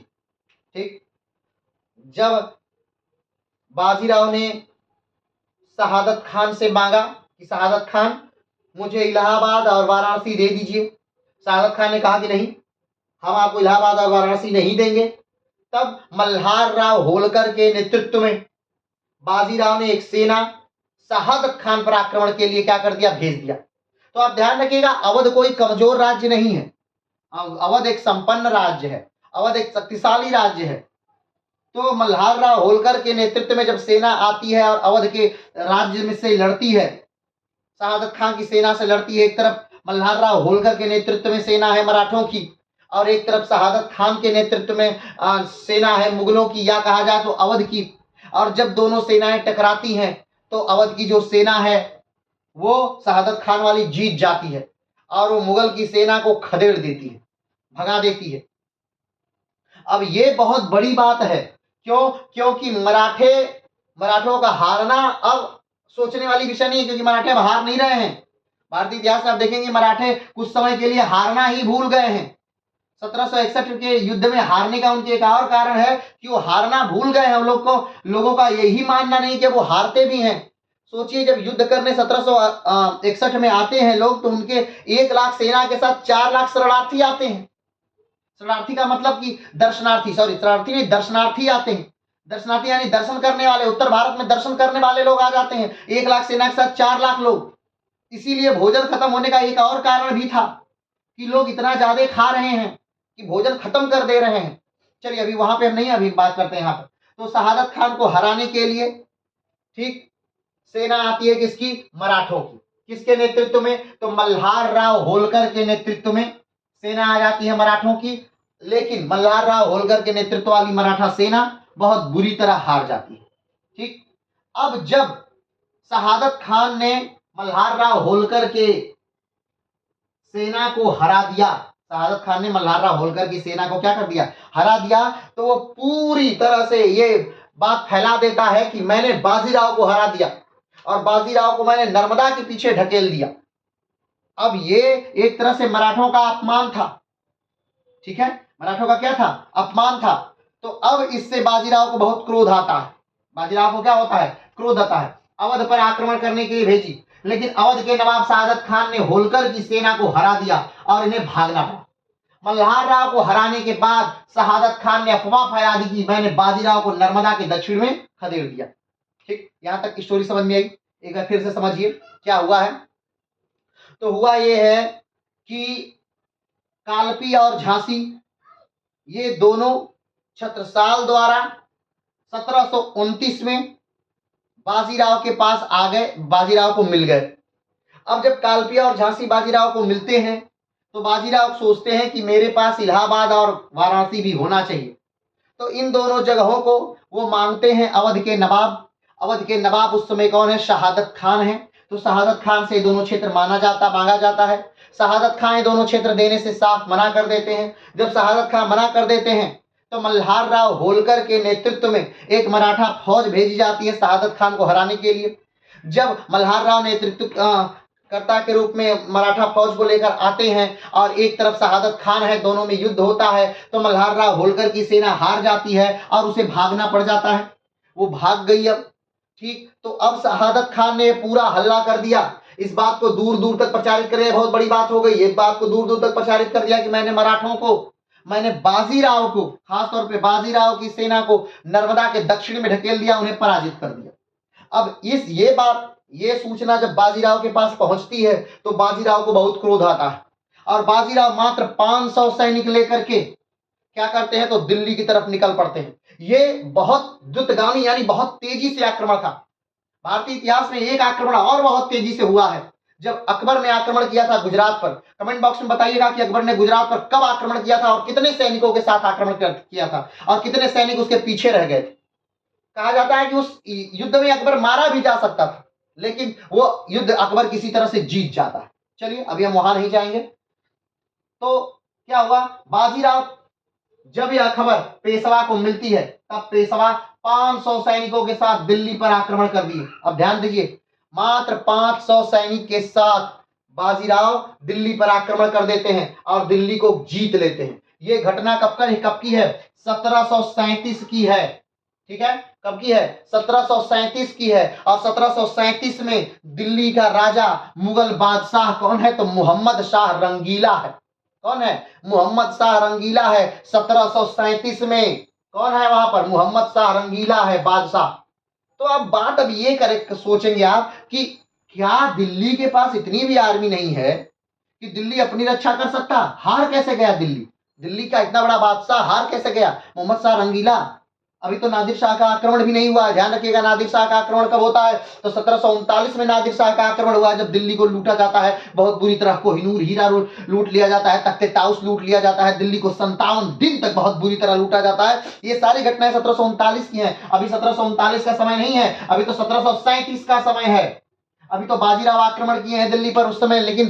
ठीक, जब बाजीराव ने शहादत खान से मांगा कि शहादत खान मुझे इलाहाबाद और वाराणसी दे दीजिए, शहादत खान ने कहा कि नहीं, हम आपको इलाहाबाद और वाराणसी नहीं देंगे। तब मल्हार राव होलकर के नेतृत्व में बाजीराव ने एक सेना शहादत खान पर आक्रमण के लिए क्या कर दिया? भेज दिया। तो आप ध्यान रखिएगा, अवध कोई कमजोर राज्य नहीं है, अवध एक संपन्न राज्य है, अवध एक शक्तिशाली राज्य है। तो मल्हार राव होलकर के नेतृत्व में जब सेना आती है और अवध के राज्य में से लड़ती है, शहादत खान की सेना से लड़ती है, एक तरफ मल्हार राव होलकर के नेतृत्व में सेना है मराठों की और एक तरफ शहादत खान के नेतृत्व में सेना है मुगलों की, या कहा जाए तो अवध की। और जब दोनों सेनाएं टकराती हैं तो अवध की जो सेना है वो शहादत खान वाली जीत जाती है और वो मुगल की सेना को खदेड़ देती है, भगा देती है। अब ये बहुत बड़ी बात है, क्यों? क्योंकि मराठों का हारना अब सोचने वाली विषय नहीं है, क्योंकि मराठे अब हार नहीं रहे हैं। भारतीय इतिहास में आप देखेंगे मराठे कुछ समय के लिए हारना ही भूल गए हैं। 1761 के युद्ध में हारने का उनके एक और कारण है कि वो हारना भूल गए हैं। लोगों का यही मानना नहीं कि वो हारते भी हैं। सोचिए, जब युद्ध करने 1761 में आते हैं लोग, तो उनके 1 लाख सेना के साथ 4 लाख शरणार्थी आते हैं। शरणार्थी का मतलब कि शरणार्थी नहीं, दर्शनार्थी आते हैं। दर्शनार्थी यानी दर्शन करने वाले, उत्तर भारत में दर्शन करने वाले लोग आ जाते हैं। 1 लाख सेना के साथ 4 लाख लोग। इसीलिए भोजन खत्म होने का एक और कारण भी था कि लोग इतना ज्यादा खा रहे हैं कि भोजन खत्म कर दे रहे हैं। चलिए, अभी वहां पे हम नहीं, अभी बात करते हैं यहाँ पर। तो शहादत खान को हराने के लिए ठीक सेना आती है किसकी? मराठों की। किसके नेतृत्व में? तो मल्हार राव होलकर के नेतृत्व में सेना आ जाती है मराठों की। लेकिन मल्हार राव होलकर के नेतृत्व वाली मराठा सेना बहुत बुरी तरह हार जाती है। ठीक, अब जब शहादत खान ने मल्हार राव होलकर के सेना को हरा दिया, शहादत खान ने मल्हार राव होलकर की सेना को क्या कर दिया? हरा दिया। तो वो पूरी तरह से ये बात फैला देता है कि मैंने बाजीराव को हरा दिया और बाजीराव को मैंने नर्मदा के पीछे ढकेल दिया। अब ये एक तरह से मराठों का अपमान था, ठीक है, मराठों का क्या था, अपमान था। तो अब इससे बाजीराव को बहुत क्रोध आता है, बाजीराव को क्या होता है, क्रोध आता है। अवध पर आक्रमण करने के लिए भेजी, लेकिन अवध के नवाब शहादत खान ने होलकर की सेना को हरा दिया और इन्हें भागना पड़ा। मल्हार राव को हराने के बाद शहादत खान ने अफवाह फैला दी कि मैंने बाजीराव को नर्मदा के दक्षिण में खदेड़ दिया। ठीक, यहां तक की स्टोरी समझ में आई। एक बार फिर से समझिए क्या हुआ है। तो हुआ यह है कि कालपी और झांसी ये दोनों छत्रसाल द्वारा 1729 में बाजीराव के पास आ गए, बाजीराव को मिल गए। अब जब कालपिया और झांसी बाजीराव को मिलते हैं तो बाजीराव सोचते हैं कि मेरे पास इलाहाबाद और वाराणसी भी होना चाहिए। तो इन दोनों जगहों को वो मांगते हैं अवध के नवाब। अवध के नवाब उस समय कौन है, शहादत खान है। तो शहादत खान से दोनों क्षेत्र मांगा जाता है। शहादत खान ये दोनों क्षेत्र देने से साफ मना कर देते हैं। जब शहादत खान मना कर देते हैं तो मल्हार राव होलकर के नेतृत्व में एक मराठा फौज भेजी जाती है शहादत खान को हराने के लिए। जब मल्हार राव नेतृत्व कर्ता के रूप में मराठा फौज को लेकर आते हैं और एक तरफ शहादत खान है, दोनों में युद्ध होता है, तो मल्हार राव होलकर की सेना हार जाती है और उसे भागना पड़ जाता है। वो भाग गई। अब ठीक, तो अब शहादत खान ने पूरा हल्ला कर दिया, इस बात को दूर दूर तक प्रचारित कर दिया, बहुत बड़ी बात हो गई, एक बात को दूर दूर तक प्रचारित कर दिया कि मैंने बाजीराव को, खासतौर पे बाजीराव की सेना को नर्मदा के दक्षिण में ढकेल दिया, उन्हें पराजित कर दिया। अब ये सूचना जब बाजीराव के पास पहुंचती है तो बाजीराव को बहुत क्रोध आता है और बाजीराव मात्र 500 सैनिक लेकर के क्या करते हैं, तो दिल्ली की तरफ निकल पड़ते हैं। ये बहुत द्रुतगामी यानी बहुत तेजी से आक्रमण था। भारतीय इतिहास में एक आक्रमण और बहुत तेजी से हुआ है, जब अकबर ने आक्रमण किया था गुजरात पर। कमेंट बॉक्स में बताइएगा कि अकबर ने गुजरात पर कब आक्रमण किया था और कितने सैनिकों के साथ आक्रमण किया था और कितने सैनिक उसके पीछे रह गए थे। कहा जाता है कि उस युद्ध में अकबर मारा भी जा सकता था, लेकिन वो युद्ध अकबर किसी तरह से जीत जाता है। चलिए अभी हम वहां नहीं जाएंगे। तो क्या हुआ, बाजीराव जब यह खबर पेशवा को मिलती है तब पेशवा 500 सैनिकों के साथ दिल्ली पर आक्रमण कर दिए। अब ध्यान दीजिए, मात्र 500 सैनिक के साथ बाजीराव दिल्ली पर आक्रमण कर देते हैं और दिल्ली को जीत लेते हैं। यह घटना कब की है, 1737 की है। ठीक है, कब की है, 1737 की है। और 1737 में दिल्ली का राजा मुगल बादशाह कौन है, तो मोहम्मद शाह रंगीला है। कौन है, मोहम्मद शाह रंगीला है। 1737 में कौन है वहां पर, मोहम्मद शाह रंगीला है बादशाह। तो अब बात अब ये करेक्ट सोचेंगे आप कि क्या दिल्ली के पास इतनी भी आर्मी नहीं है कि दिल्ली अपनी रक्षा कर सकता, हार कैसे गया दिल्ली का इतना बड़ा बादशाह हार कैसे गया, मोहम्मद शाह रंगीला। अभी तो नादिर शाह का आक्रमण भी नहीं हुआ है, ध्यान रखिएगा। नादिर शाह का आक्रमण कब होता है, तो 1739 में नादिर शाह का आक्रमण हुआ है, जब दिल्ली को लूटा जाता है बहुत बुरी तरह। कोहिनूर हीरा लूट लिया जाता है, तख्ते ताउस लूट लिया जाता है, दिल्ली को 57 दिन तक बहुत बुरी तरह लूटा जाता है। ये सारी घटनाएं 1739 की हैं। अभी 1739 का समय नहीं है, अभी तो 1737 का समय है। अभी तो बाजीराव आक्रमण किए हैं दिल्ली पर उस समय, लेकिन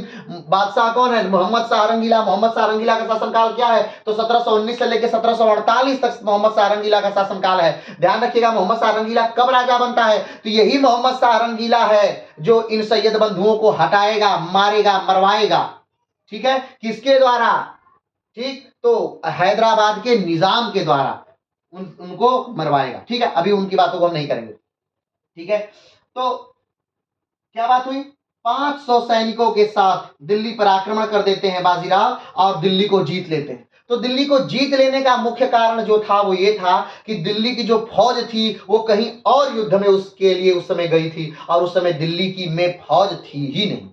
बादशाह कौन है, मोहम्मद शाह रंगीला। मोहम्मद शाह रंगीला का शासनकाल क्या है, तो 1719 से लेकर 1748 तक मोहम्मद शाह रंगीला का शासनकाल है। ध्यान रखिएगा, मोहम्मद शाह रंगीला कब राजा बनता है, तो यही मोहम्मद शाह रंगीला है जो इन सैयद बंधुओं को हटाएगा, मारेगा, मरवाएगा। ठीक है, किसके द्वारा, ठीक, तो हैदराबाद के निजाम के द्वारा उनको मरवाएगा। ठीक है, अभी उनकी बातों को हम नहीं करेंगे। ठीक है, तो क्या बात हुई, 500 सैनिकों के साथ दिल्ली पर आक्रमण कर देते हैं बाजीराव और दिल्ली को जीत लेते हैं। तो दिल्ली को जीत लेने का मुख्य कारण जो था वो ये था कि दिल्ली की जो फौज थी वो कहीं और युद्ध में उसके लिए उस समय गई थी और उस समय दिल्ली की में फौज थी ही नहीं।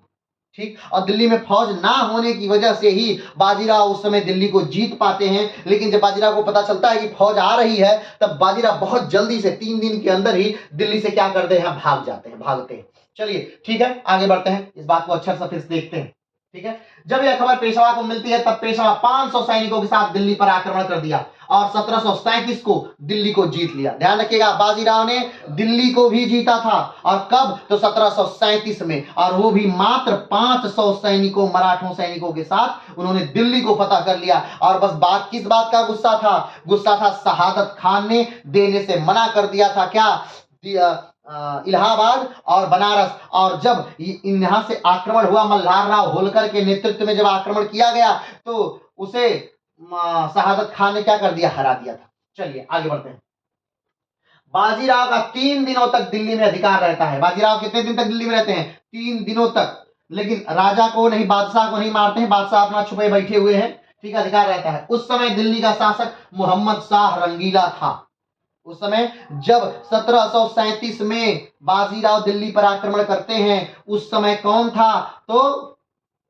ठीक, और दिल्ली में फौज ना होने की वजह से ही बाजीराव उस समय दिल्ली को जीत पाते हैं। लेकिन जब बाजीराव को पता चलता है कि फौज आ रही है, तब बाजीराव बहुत जल्दी से 3 दिन के अंदर ही दिल्ली से क्या करते हैं, भागते हैं। चलिए ठीक है, आगे बढ़ते हैं, इस बात को अच्छा सा फिर से देखते हैं। ठीक है, जब यह खबर पेशवा को मिलती है तब पेशवा 500 सैनिकों के साथ दिल्ली पर आक्रमण कर दिया और 1737 को दिल्ली को जीत लिया। ध्यान रखिएगा, बाजीराव ने दिल्ली को भी जीता था, और कब, तो 1737 में, और वो भी मात्र 500 सैनिकों, मराठों सैनिकों के साथ उन्होंने दिल्ली को फतह कर लिया। और बस बात किस बात का गुस्सा था, शहादत खान ने देने से मना कर दिया था। क्या इलाहाबाद और बनारस। और जब यहाँ से आक्रमण हुआ, मल्हार राव होलकर के नेतृत्व में जब आक्रमण किया गया तो उसे शहादत खान ने क्या कर दिया, हरा दिया था। चलिए आगे बढ़ते हैं। बाजीराव का 3 दिनों तक दिल्ली में अधिकार रहता है। बाजीराव कितने दिन तक दिल्ली में रहते हैं, 3 दिनों तक। लेकिन राजा को नहीं, बादशाह को नहीं मारते हैं, बादशाह अपना छुपे बैठे हुए हैं, ठीक है, अधिकार रहता है। उस समय दिल्ली का शासक मोहम्मद शाह रंगीला था। उस समय जब 1737 में बाजीराव दिल्ली पर आक्रमण करते हैं, उस समय कौन था, तो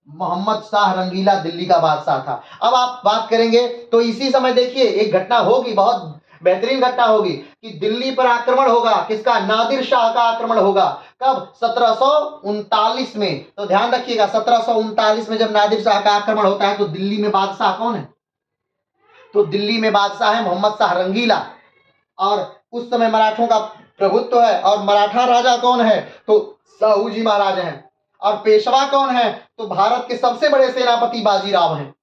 मोहम्मद शाह रंगीला दिल्ली का बादशाह था। अब आप बात करेंगे तो इसी समय देखिए एक घटना होगी, बहुत बेहतरीन घटना होगी कि दिल्ली पर आक्रमण होगा, किसका, नादिर शाह का आक्रमण होगा। कब, 1739 में। तो ध्यान रखिएगा 1739 में जब नादिर शाह का आक्रमण होता है तो दिल्ली में बादशाह कौन है, तो दिल्ली में बादशाह है मोहम्मद शाह रंगीला। और उस समय मराठों का प्रभुत्व है। और मराठा राजा कौन है, तो साहू जी महाराज हैं। और पेशवा कौन है, तो भारत के सबसे बड़े सेनापति बाजीराव हैं।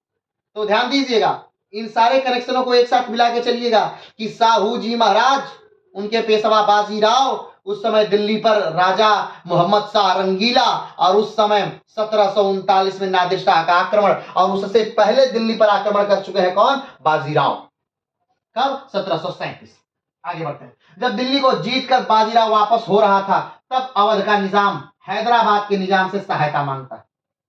तो ध्यान दीजिएगा, इन सारे कनेक्शनों को एक साथ मिला के चलिएगा कि साहू जी महाराज, उनके पेशवा बाजीराव, उस समय दिल्ली पर राजा मोहम्मद शाह रंगीला, और उस समय 1739 में नादिर शाह का आक्रमण, और उससे पहले दिल्ली पर आक्रमण कर चुके हैं कौन, बाजीराव। कब, 1737। आगे बढ़ते हैं। जब दिल्ली को जीतकर बाजीराव वापस हो रहा था, तब अवध का निजाम हैदराबाद के निजाम से सहायता मांगता है।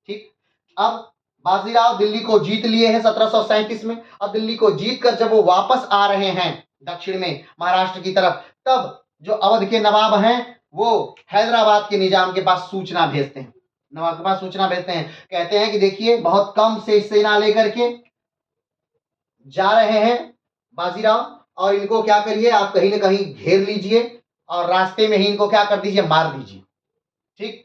ठीक, अब बाजीराव दिल्ली को जीत लिए हैं 1737 में। अब दिल्ली को जीतकर जब वो वापस आ रहे हैं दक्षिण में महाराष्ट्र की तरफ, तब जो अवध के नवाब हैं वो हैदराबाद के निजाम के पास सूचना भेजते हैं। नवाब के पास सूचना भेजते हैं, कहते हैं कि देखिए बहुत कम से सेना लेकर के जा रहे हैं बाजीराव, और इनको क्या करिए, आप कहीं ना कहीं घेर लीजिए और रास्ते में ही इनको क्या कर दीजिए, मार दीजिए। ठीक,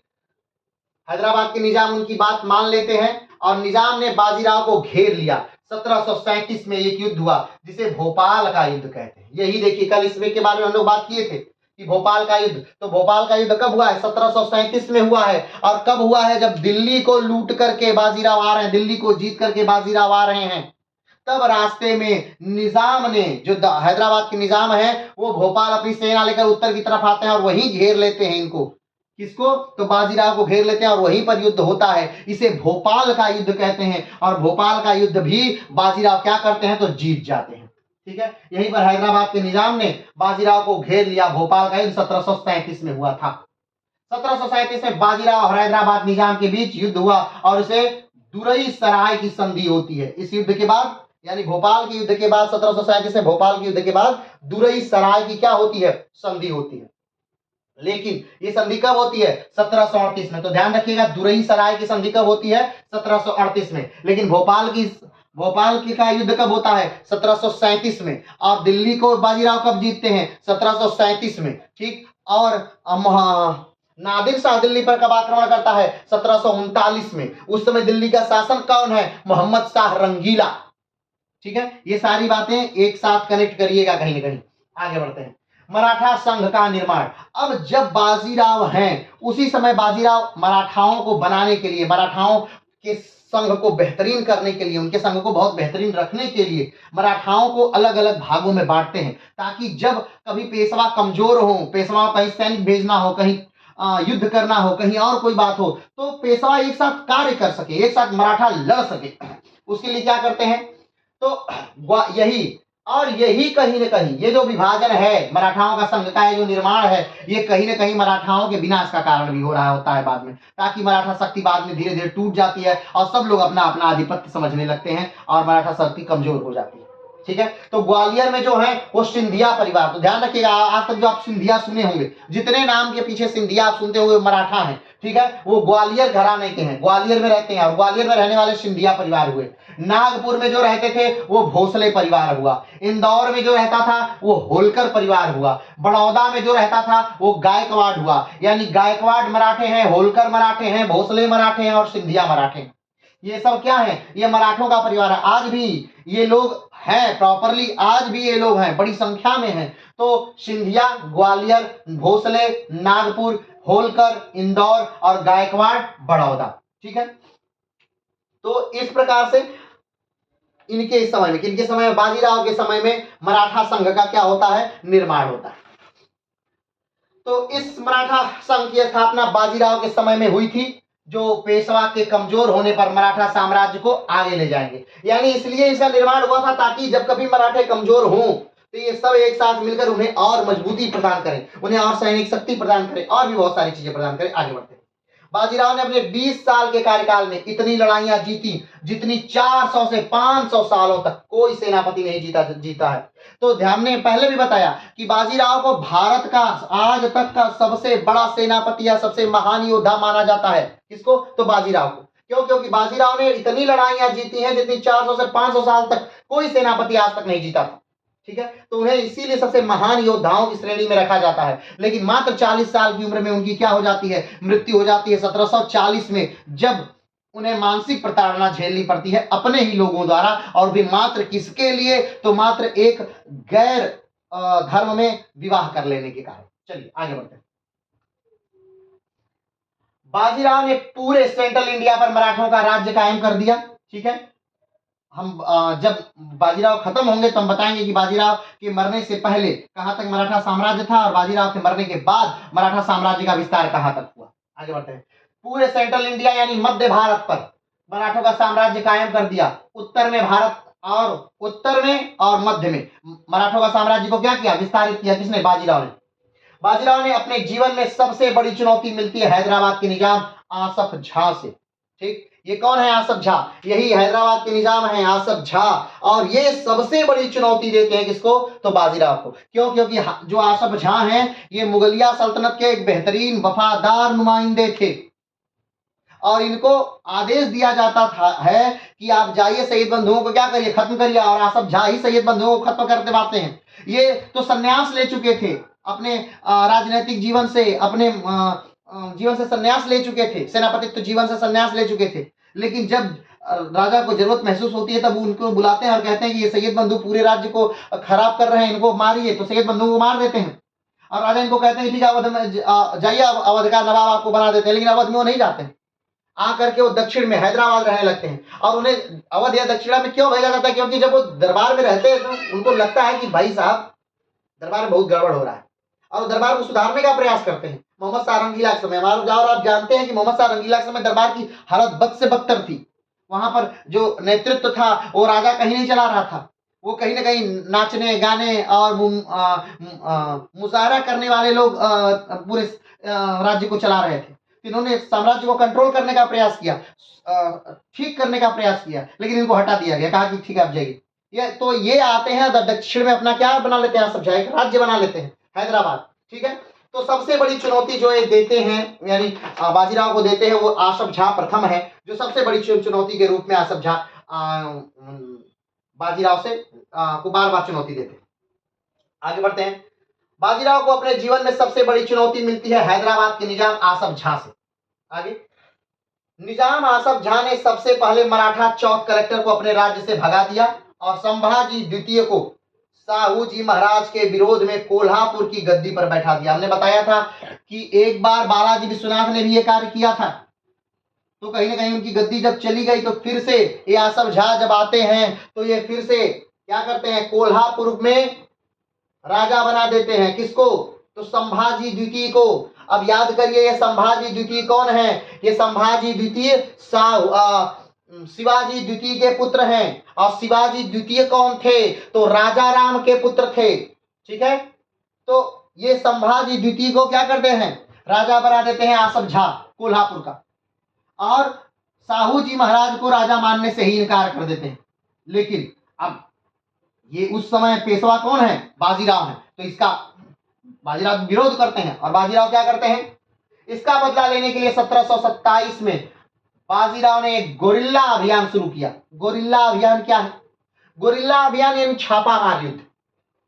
हैदराबाद के निजाम उनकी बात मान लेते हैं और निजाम ने बाजीराव को घेर लिया। 1737 में एक युद्ध हुआ जिसे भोपाल का युद्ध कहते हैं। यही देखिए, कल इसमें के बारे में हम लोग बात किए थे कि भोपाल का युद्ध, तो भोपाल का युद्ध कब हुआ है, 1737 में हुआ है। और कब हुआ है, जब दिल्ली को लूट करके बाजीराव आ रहे हैं, दिल्ली को जीत करके बाजीराव आ रहे हैं। तब रास्ते में निजाम ने, जो हैदराबाद के निजाम है, वो भोपाल अपनी सेना लेकर उत्तर की तरफ आते हैं और वहीं घेर लेते हैं इनको। किसको, तो बाजीराव को घेर लेते हैं और वहीं पर युद्ध होता है। इसे भोपाल का युद्ध कहते हैं। और भोपाल का युद्ध भी बाजीराव क्या करते हैं, तो जीत जाते हैं। ठीक है, यहीं पर हैदराबाद के निजाम ने बाजीराव को घेर लिया। भोपाल का युद्ध 1737 में हुआ था। 1737 में बाजीराव और हैदराबाद निजाम के बीच युद्ध हुआ और इसे दुरई सराय की संधि होती है। इस युद्ध के बाद, यानी भोपाल के युद्ध के बाद, 1737 में भोपाल के युद्ध के बाद दुरई सराय की क्या होती है, संधि होती है। लेकिन ये संधि कब होती है, 1738 में। तो ध्यान रखिएगा, दुरई सराय की संधि कब होती है, 1738 में। लेकिन भोपाल की का युद्ध कब होता है, 1737 में। और दिल्ली को बाजीराव कब जीतते हैं, 1737 में। ठीक, और नादिर शाह दिल्ली पर कब आक्रमण करता है, 1739 में। उस समय दिल्ली का शासन कौन है, मोहम्मद शाह रंगीला। ठीक है, ये सारी बातें एक साथ कनेक्ट करिएगा कहीं ना कहीं। आगे बढ़ते हैं। मराठा संघ का निर्माण। अब जब बाजीराव हैं, उसी समय बाजीराव मराठाओं को बनाने के लिए, मराठाओं के संघ को बेहतरीन करने के लिए, उनके संघ को बहुत बेहतरीन रखने के लिए मराठाओं को अलग अलग भागों में बांटते हैं, ताकि जब कभी पेशवा कमजोर हो, पेशवा कहीं सैनिक भेजना हो, कहीं युद्ध करना हो, कहीं और कोई बात हो, तो पेशवा एक साथ कार्य कर सके, एक साथ मराठा लड़ सके। उसके लिए क्या करते हैं, तो यही कहीं ना कहीं ये जो विभाजन है मराठाओं का संघ का, जो निर्माण है, ये कहीं ना कहीं मराठाओं के विनाश का कारण भी हो रहा होता है बाद में, ताकि मराठा शक्ति बाद में धीरे धीरे टूट जाती है और सब लोग अपना अपना आधिपत्य समझने लगते हैं और मराठा शक्ति कमजोर हो जाती है। ठीक है, तो ग्वालियर में जो है वो सिंधिया परिवार। तो ध्यान रखिएगा, आज तक जो आप सिंधिया सुने होंगे, जितने नाम के पीछे सिंधिया आप सुनते होंगे, मराठा है। ठीक है, वो ग्वालियर घराने के हैं, ग्वालियर में रहते हैं और ग्वालियर में रहने वाले सिंधिया परिवार हुए। नागपुर में जो रहते थे वो भोसले परिवार हुआ। इंदौर में जो रहता था वो होलकर परिवार हुआ। बड़ौदा में जो रहता था वो गायकवाड़ हुआ। यानी गायकवाड़ मराठे हैं, होलकर मराठे हैं, भोसले मराठे हैं और सिंधिया मराठे हैं। ये सब क्या है, ये मराठों का परिवार है। आज भी ये लोग हैं, प्रॉपरली आज भी ये लोग हैं, बड़ी संख्या में हैं। तो सिंधिया, ग्वालियर, भोसले, नागपुर, होलकर, इंदौर और गायकवाड़, बड़ौदा। ठीक है, तो इस प्रकार से इनके समय में बाजीराव के समय में मराठा संघ का क्या होता है, निर्माण होता है। तो इस मराठा संघ की स्थापना बाजीराव के समय में हुई थी, जो पेशवा के कमजोर होने पर मराठा साम्राज्य को आगे ले जाएंगे। यानी इसलिए इसका निर्माण हुआ था ताकि जब कभी मराठे कमजोर हों तो ये सब एक साथ मिलकर उन्हें और मजबूती प्रदान करें, उन्हें और सैनिक शक्ति प्रदान करें और भी बहुत सारी चीजें प्रदान करें। आगे बढ़ते हैं। बाजीराव ने अपने 20 साल के कार्यकाल में इतनी लड़ाइयां जीती जितनी 400 से 500 सालों तक कोई सेनापति नहीं जीता है। तो ध्यान ने पहले भी बताया कि बाजीराव को भारत का आज तक का सबसे बड़ा सेनापति या सबसे महान योद्धा माना जाता है। किसको? तो बाजीराव को। क्यों? क्योंकि बाजीराव ने इतनी लड़ाइयां जीती हैं जितनी 400 से 500 साल तक कोई सेनापति आज तक नहीं जीता था। ठीक है, तो उन्हें इसीलिए सबसे महान योद्धाओं की श्रेणी में रखा जाता है। लेकिन मात्र 40 साल की उम्र में उनकी क्या हो जाती है? मृत्यु हो जाती है 1740 में, जब उन्हें मानसिक प्रताड़ना झेलनी पड़ती है अपने ही लोगों द्वारा, और भी मात्र किसके लिए? तो मात्र एक गैर धर्म में विवाह कर लेने के कारण। चलिए आगे बढ़ते हैं। बाजीराव ने पूरे सेंट्रल इंडिया पर मराठों का राज्य कायम कर दिया। ठीक है, हम जब बाजीराव खत्म होंगे तो हम बताएंगे कि बाजीराव के मरने से पहले कहां तक मराठा साम्राज्य था और बाजीराव के मरने के बाद मराठा साम्राज्य का विस्तार कहां तक हुआ। आगे बढ़ते हैं। पूरे सेंट्रल इंडिया यानी मध्य भारत पर मराठों का साम्राज्य कायम कर दिया। उत्तर में भारत और मध्य में मराठों का साम्राज्य को क्या किया? विस्तारित किया। किसने? बाजीराव ने। बाजीराव ने अपने जीवन में सबसे बड़ी चुनौती मिलती है हैदराबाद के निजाम आसफ झा से। ठीक, ये कौन है? आसफ झा। यही हैदराबाद के निजाम है आसफ झा, और ये सबसे बड़ी चुनौती देते हैं किसको? तो बाजीराव को। क्यों? क्योंकि जो आसफ झा हैं ये मुगलिया सल्तनत के एक बेहतरीन वफादार नुमाइंदे थे, और इनको आदेश दिया जाता है कि आप जाइए सैयद बंधुओं को क्या करिए? खत्म करिए। और आसफ झा ही सैयद बंधुओं को खत्म करते पाते हैं। ये तो संन्यास ले चुके थे अपने राजनीतिक जीवन से, अपने जीवन से संन्यास ले चुके थे, सेनापतित्व जीवन से संन्यास ले चुके थे। लेकिन जब राजा को जरूरत महसूस होती है तब उनको बुलाते हैं और कहते हैं कि ये सैयद बंधु पूरे राज्य को खराब कर रहे हैं, इनको मारिए। तो सैयद बंधु को मार देते हैं और राजा इनको कहते हैं ठीक है अवध में जाइए, अवध का नवाब आपको बना देते हैं। लेकिन अवध में वो नहीं जाते हैं, आकर के वो दक्षिण में हैदराबाद रहने लगते हैं। और उन्हें अवध या दक्षिणा में क्यों भेजा जाता है? क्योंकि जब वो दरबार में रहते हैं तो उनको लगता है कि भाई साहब दरबार में बहुत गड़बड़ हो रहा है, और दरबार को सुधारने का प्रयास करते हैं। मोहम्मद शाह रंगीला के समय और आप जानते हैं कि मोहम्मद शाह रंगीला के समय दरबार की हालत बद से बदतर थी। वहां पर जो नेतृत्व था वो राजा कहीं नहीं चला रहा था, वो कहीं ना कहीं नाचने गाने और मुशायरा करने वाले लोग पूरे राज्य को चला रहे थे। इन्होंने साम्राज्य को कंट्रोल करने का प्रयास किया, ठीक करने का प्रयास किया, लेकिन इनको हटा दिया गया। कहा कि ठीक है आप जाइए। ये आते हैं दक्षिण में अपना क्या बना लेते हैं? सब एक राज्य बना लेते हैं हैदराबाद। ठीक है, तो सबसे बड़ी चुनौती जो ये देते हैं यानी बाजीराव को देते हैं वो आसफ झा प्रथम है, जो सबसे बड़ी चुनौती के रूप में आसफ झा बाजीराव से को बार बार चुनौती देते हैं। आगे बढ़ते हैं। बाजीराव को अपने जीवन में सबसे बड़ी चुनौती मिलती है हैदराबाद के निजाम आसफ झा से। आगे, निजाम आसफ झा ने सबसे पहले मराठा चौक कलेक्टर को अपने राज्य से भगा दिया और संभाजी द्वितीय को साहू जी महाराज के विरोध में कोल्हापुर की गद्दी पर बैठा दिया। हमने बताया था कि एक बार बालाजी विश्वनाथ ने भी ये कार्य किया था, तो कहीं ना कहीं उनकी गद्दी जब चली गई तो फिर से ये आसफ झा जब आते हैं तो ये फिर से क्या करते हैं? कोल्हापुर में राजा बना देते हैं। किसको? तो संभाजी द्वितीय को। अब याद करिए ये संभाजी द्वितीय कौन है? ये संभाजी द्वितीय शिवाजी द्वितीय के पुत्र हैं। और शिवाजी द्वितीय कौन थे? तो राजा राम के पुत्र थे। ठीक है, तो ये संभाजी द्वितीय को क्या करते हैं? राजा बना देते हैं आसफ झा कोल्हापुर का, और साहू जी महाराज को राजा मानने से ही इनकार कर देते हैं। लेकिन अब ये उस समय पेशवा कौन है? बाजीराव है। तो इसका बाजीराव विरोध करते हैं, और बाजीराव क्या करते हैं? इसका बदला लेने के लिए 1727 में बाजीराव ने एक गोरिल्ला अभियान शुरू किया। गोरिल्ला अभियान क्या है? गोरिल्ला अभियान यानी छापामार युद्ध।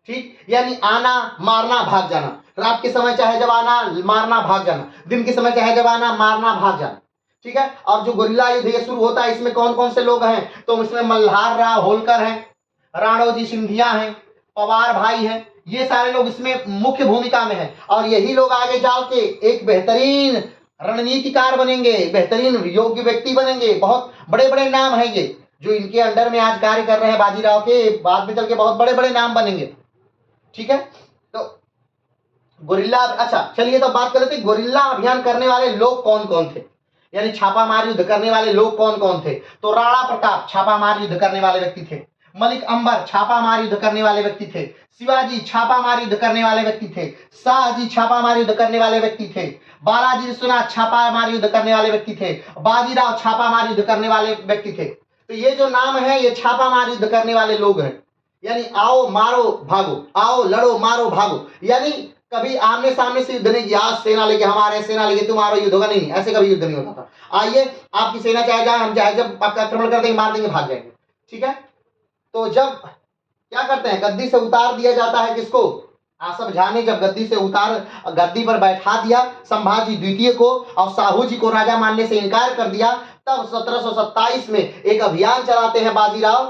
ठीक, यानी आना मारना भाग जाना। रात के समय चाहे जब आना मारना भाग जाना, दिन के समय चाहे जब आना मारना भाग जाना। ठीक है, और जो गोरिल्ला युद्ध ये शुरू होता है इसमें कौन कौन से लोग हैं? तो इसमें मल्हार राव होलकर हैं, राणोजी सिंधिया हैं, पवार भाई हैं, ये सारे लोग इसमें मुख्य भूमिका में हैं। और यही लोग आगे जाल के एक बेहतरीन रणनीतिकार बनेंगे, बेहतरीन योग्य व्यक्ति बनेंगे। बहुत बड़े बड़े नाम हैं ये जो इनके अंडर में आज कार्य कर रहे हैं बाजीराव के, बाद में चल के बहुत बड़े बड़े नाम बनेंगे। ठीक है, तो गोरिल्ला, अच्छा चलिए तो बात कर लेते हैं गोरिल्ला अभियान करने वाले लोग कौन कौन थे, यानी छापामार युद्ध करने वाले लोग कौन कौन थे। तो राणा प्रताप छापामार युद्ध करने वाले व्यक्ति थे, मलिक अंबर छापामार युद्ध करने वाले व्यक्ति थे, शिवाजी छापामार युद्ध करने वाले व्यक्ति थे, शाहजी छापामार युद्ध करने वाले व्यक्ति थे, बालाजी विश्वनाथ छापामार युद्ध करने वाले व्यक्ति थे, बाजीराव छापामार युद्ध करने वाले व्यक्ति थे। तो ये जो नाम है ये छापामार युद्ध करने वाले लोग हैं, यानी आओ मारो भागो, आओ लड़ो मारो भागो, यानी कभी आमने सामने से युद्ध नहीं किया, आज सेना लेके हमारे सेना लेके तुम्हारा युद्ध होगा, नहीं, ऐसे कभी युद्ध नहीं होता था। आइए आपकी सेना चाहे जाए, हम चाहे जब आपका आक्रमण कर देंगे, मार देंगे, भाग जाएंगे, ठीक है। तो जब क्या करते हैं, गद्दी से उतार दिया जाता है किसको, आसफ झा ने जब गद्दी से गद्दी पर बैठा दिया संभाजी द्वितीय को और साहू जी को राजा मानने से इनकार कर दिया, तब 1727 में एक अभियान चलाते हैं बाजीराव,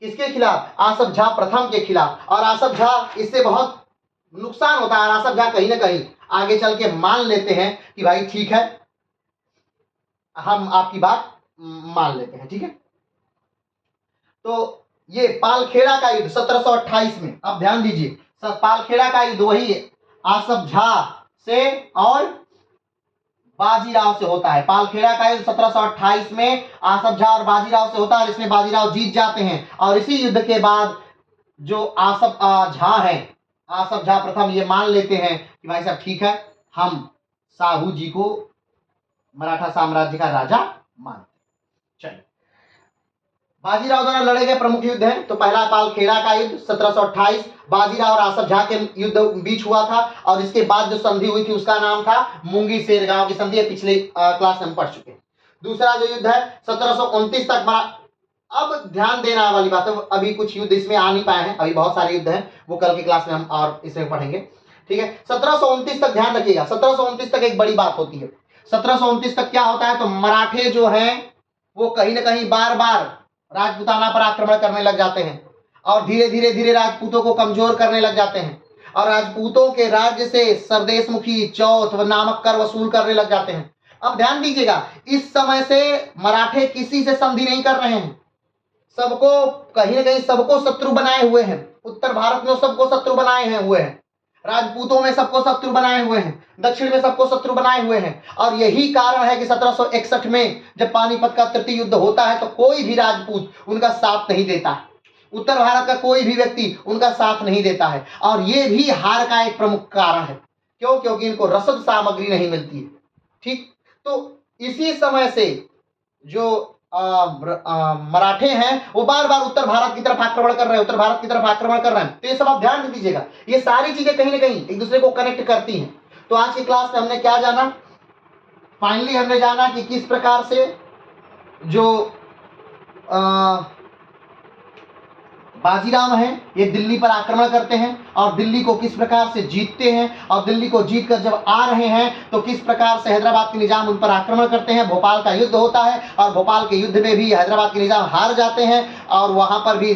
किसके खिलाफ, आसफ झा प्रथम के खिलाफ। और आसफ झा इससे बहुत नुकसान होता है, आसफ झा कहीं ना कहीं आगे चल के मान लेते हैं कि भाई ठीक है, हम आपकी बात मान लेते हैं, ठीक है। तो ये पालखेड़ा का युद्ध 1728 में, अब ध्यान दीजिए, पालखेड़ा का युद्ध वही आसफ झा से और बाजीराव से होता है। पालखेड़ा का युद्ध 1728 में आसफ झा और बाजीराव से होता है और इसमें बाजीराव जीत जाते हैं। और इसी युद्ध के बाद जो आसफ झा है, आसफ झा प्रथम ये मान लेते हैं कि भाई साहब ठीक है, हम साहू जी को मराठा साम्राज्य का राजा मानते। चलिए, बाजीराव द्वारा लड़े गए प्रमुख युद्ध हैं। तो पहला पालखेड़ा का युद्ध 1728 बाजीराव और आसफ झा के युद्ध बीच हुआ था, और इसके बाद जो संधि हुई थी उसका नाम था मुंगी सेरगांव की संधि, पिछले क्लास में हम पढ़ चुके हैं। दूसरा जो युद्ध है 1729 तक। अब ध्यान देना वाली बात है, अभी कुछ युद्ध इसमें आ नहीं पाए हैं, अभी बहुत सारे युद्ध हैं, वो कल की क्लास में हम और इसमें पढ़ेंगे, ठीक है। 1729 तक ध्यान रखिएगा, 1729 तक एक बड़ी बात होती है। 1729 तक क्या होता है, तो मराठे जो हैं वो कहीं ना कहीं बार बार राजपूताना पर आक्रमण करने लग जाते हैं और धीरे धीरे धीरे राजपूतों को कमजोर करने लग जाते हैं, और राजपूतों के राज्य से सरदेशमुखी चौथ व नामक कर वसूल करने लग जाते हैं। अब ध्यान दीजिएगा, इस समय से मराठे किसी से संधि नहीं कर रहे हैं, सबको कहीं ना कहीं सबको शत्रु बनाए हुए हैं। उत्तर भारत में सबको शत्रु बनाए हुए हैं, राजपूतों में सबको शत्रु बनाए हुए हैं, दक्षिण में सबको शत्रु बनाए हुए हैं। और यही कारण है कि 1761 में जब पानीपत का तृतीय युद्ध होता है तो कोई भी राजपूत उनका साथ नहीं देता है, उत्तर भारत का कोई भी व्यक्ति उनका साथ नहीं देता है। और ये भी हार का एक प्रमुख कारण है, क्यों, क्योंकि इनको रसद सामग्री नहीं मिलती है, ठीक। तो इसी समय से जो मराठे हैं वो बार बार उत्तर भारत की तरफ आक्रमण कर रहे हैं, उत्तर भारत की तरफ आक्रमण कर रहे हैं। तो ये सब आप ध्यान दीजिएगा, ये सारी चीजें कहीं ना कहीं एक दूसरे को कनेक्ट करती हैं। तो आज की क्लास में हमने क्या जाना, फाइनली हमने जाना कि किस प्रकार से जो बाजीराव हैं ये दिल्ली पर आक्रमण करते हैं और दिल्ली को किस प्रकार से जीतते हैं, और दिल्ली को जीतकर जब आ रहे हैं तो किस प्रकार से हैदराबाद के निजाम उन पर आक्रमण करते हैं। भोपाल का युद्ध होता है और भोपाल के युद्ध में भी हैदराबाद के निजाम हार जाते हैं और वहां पर भी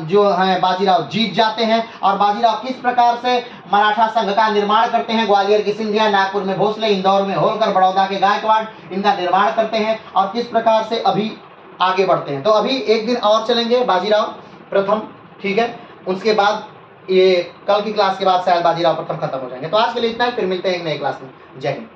जो है बाजीराव जीत जाते हैं। और बाजीराव किस प्रकार से मराठा संघ का निर्माण करते हैं, ग्वालियर की सिंधिया, नागपुर में भोसले, इंदौर में होलकर, बड़ौदा के गायकवाड़, इनका निर्माण करते हैं और किस प्रकार से अभी आगे बढ़ते हैं। तो अभी एक दिन और चलेंगे बाजीराव प्रथम, ठीक है, उसके बाद ये कल की क्लास के बाद शायद बाजीराव प्रथम खत्म हो जाएंगे। तो आज के लिए इतना ही, फिर मिलते हैं एक नए क्लास में। जय हिंद।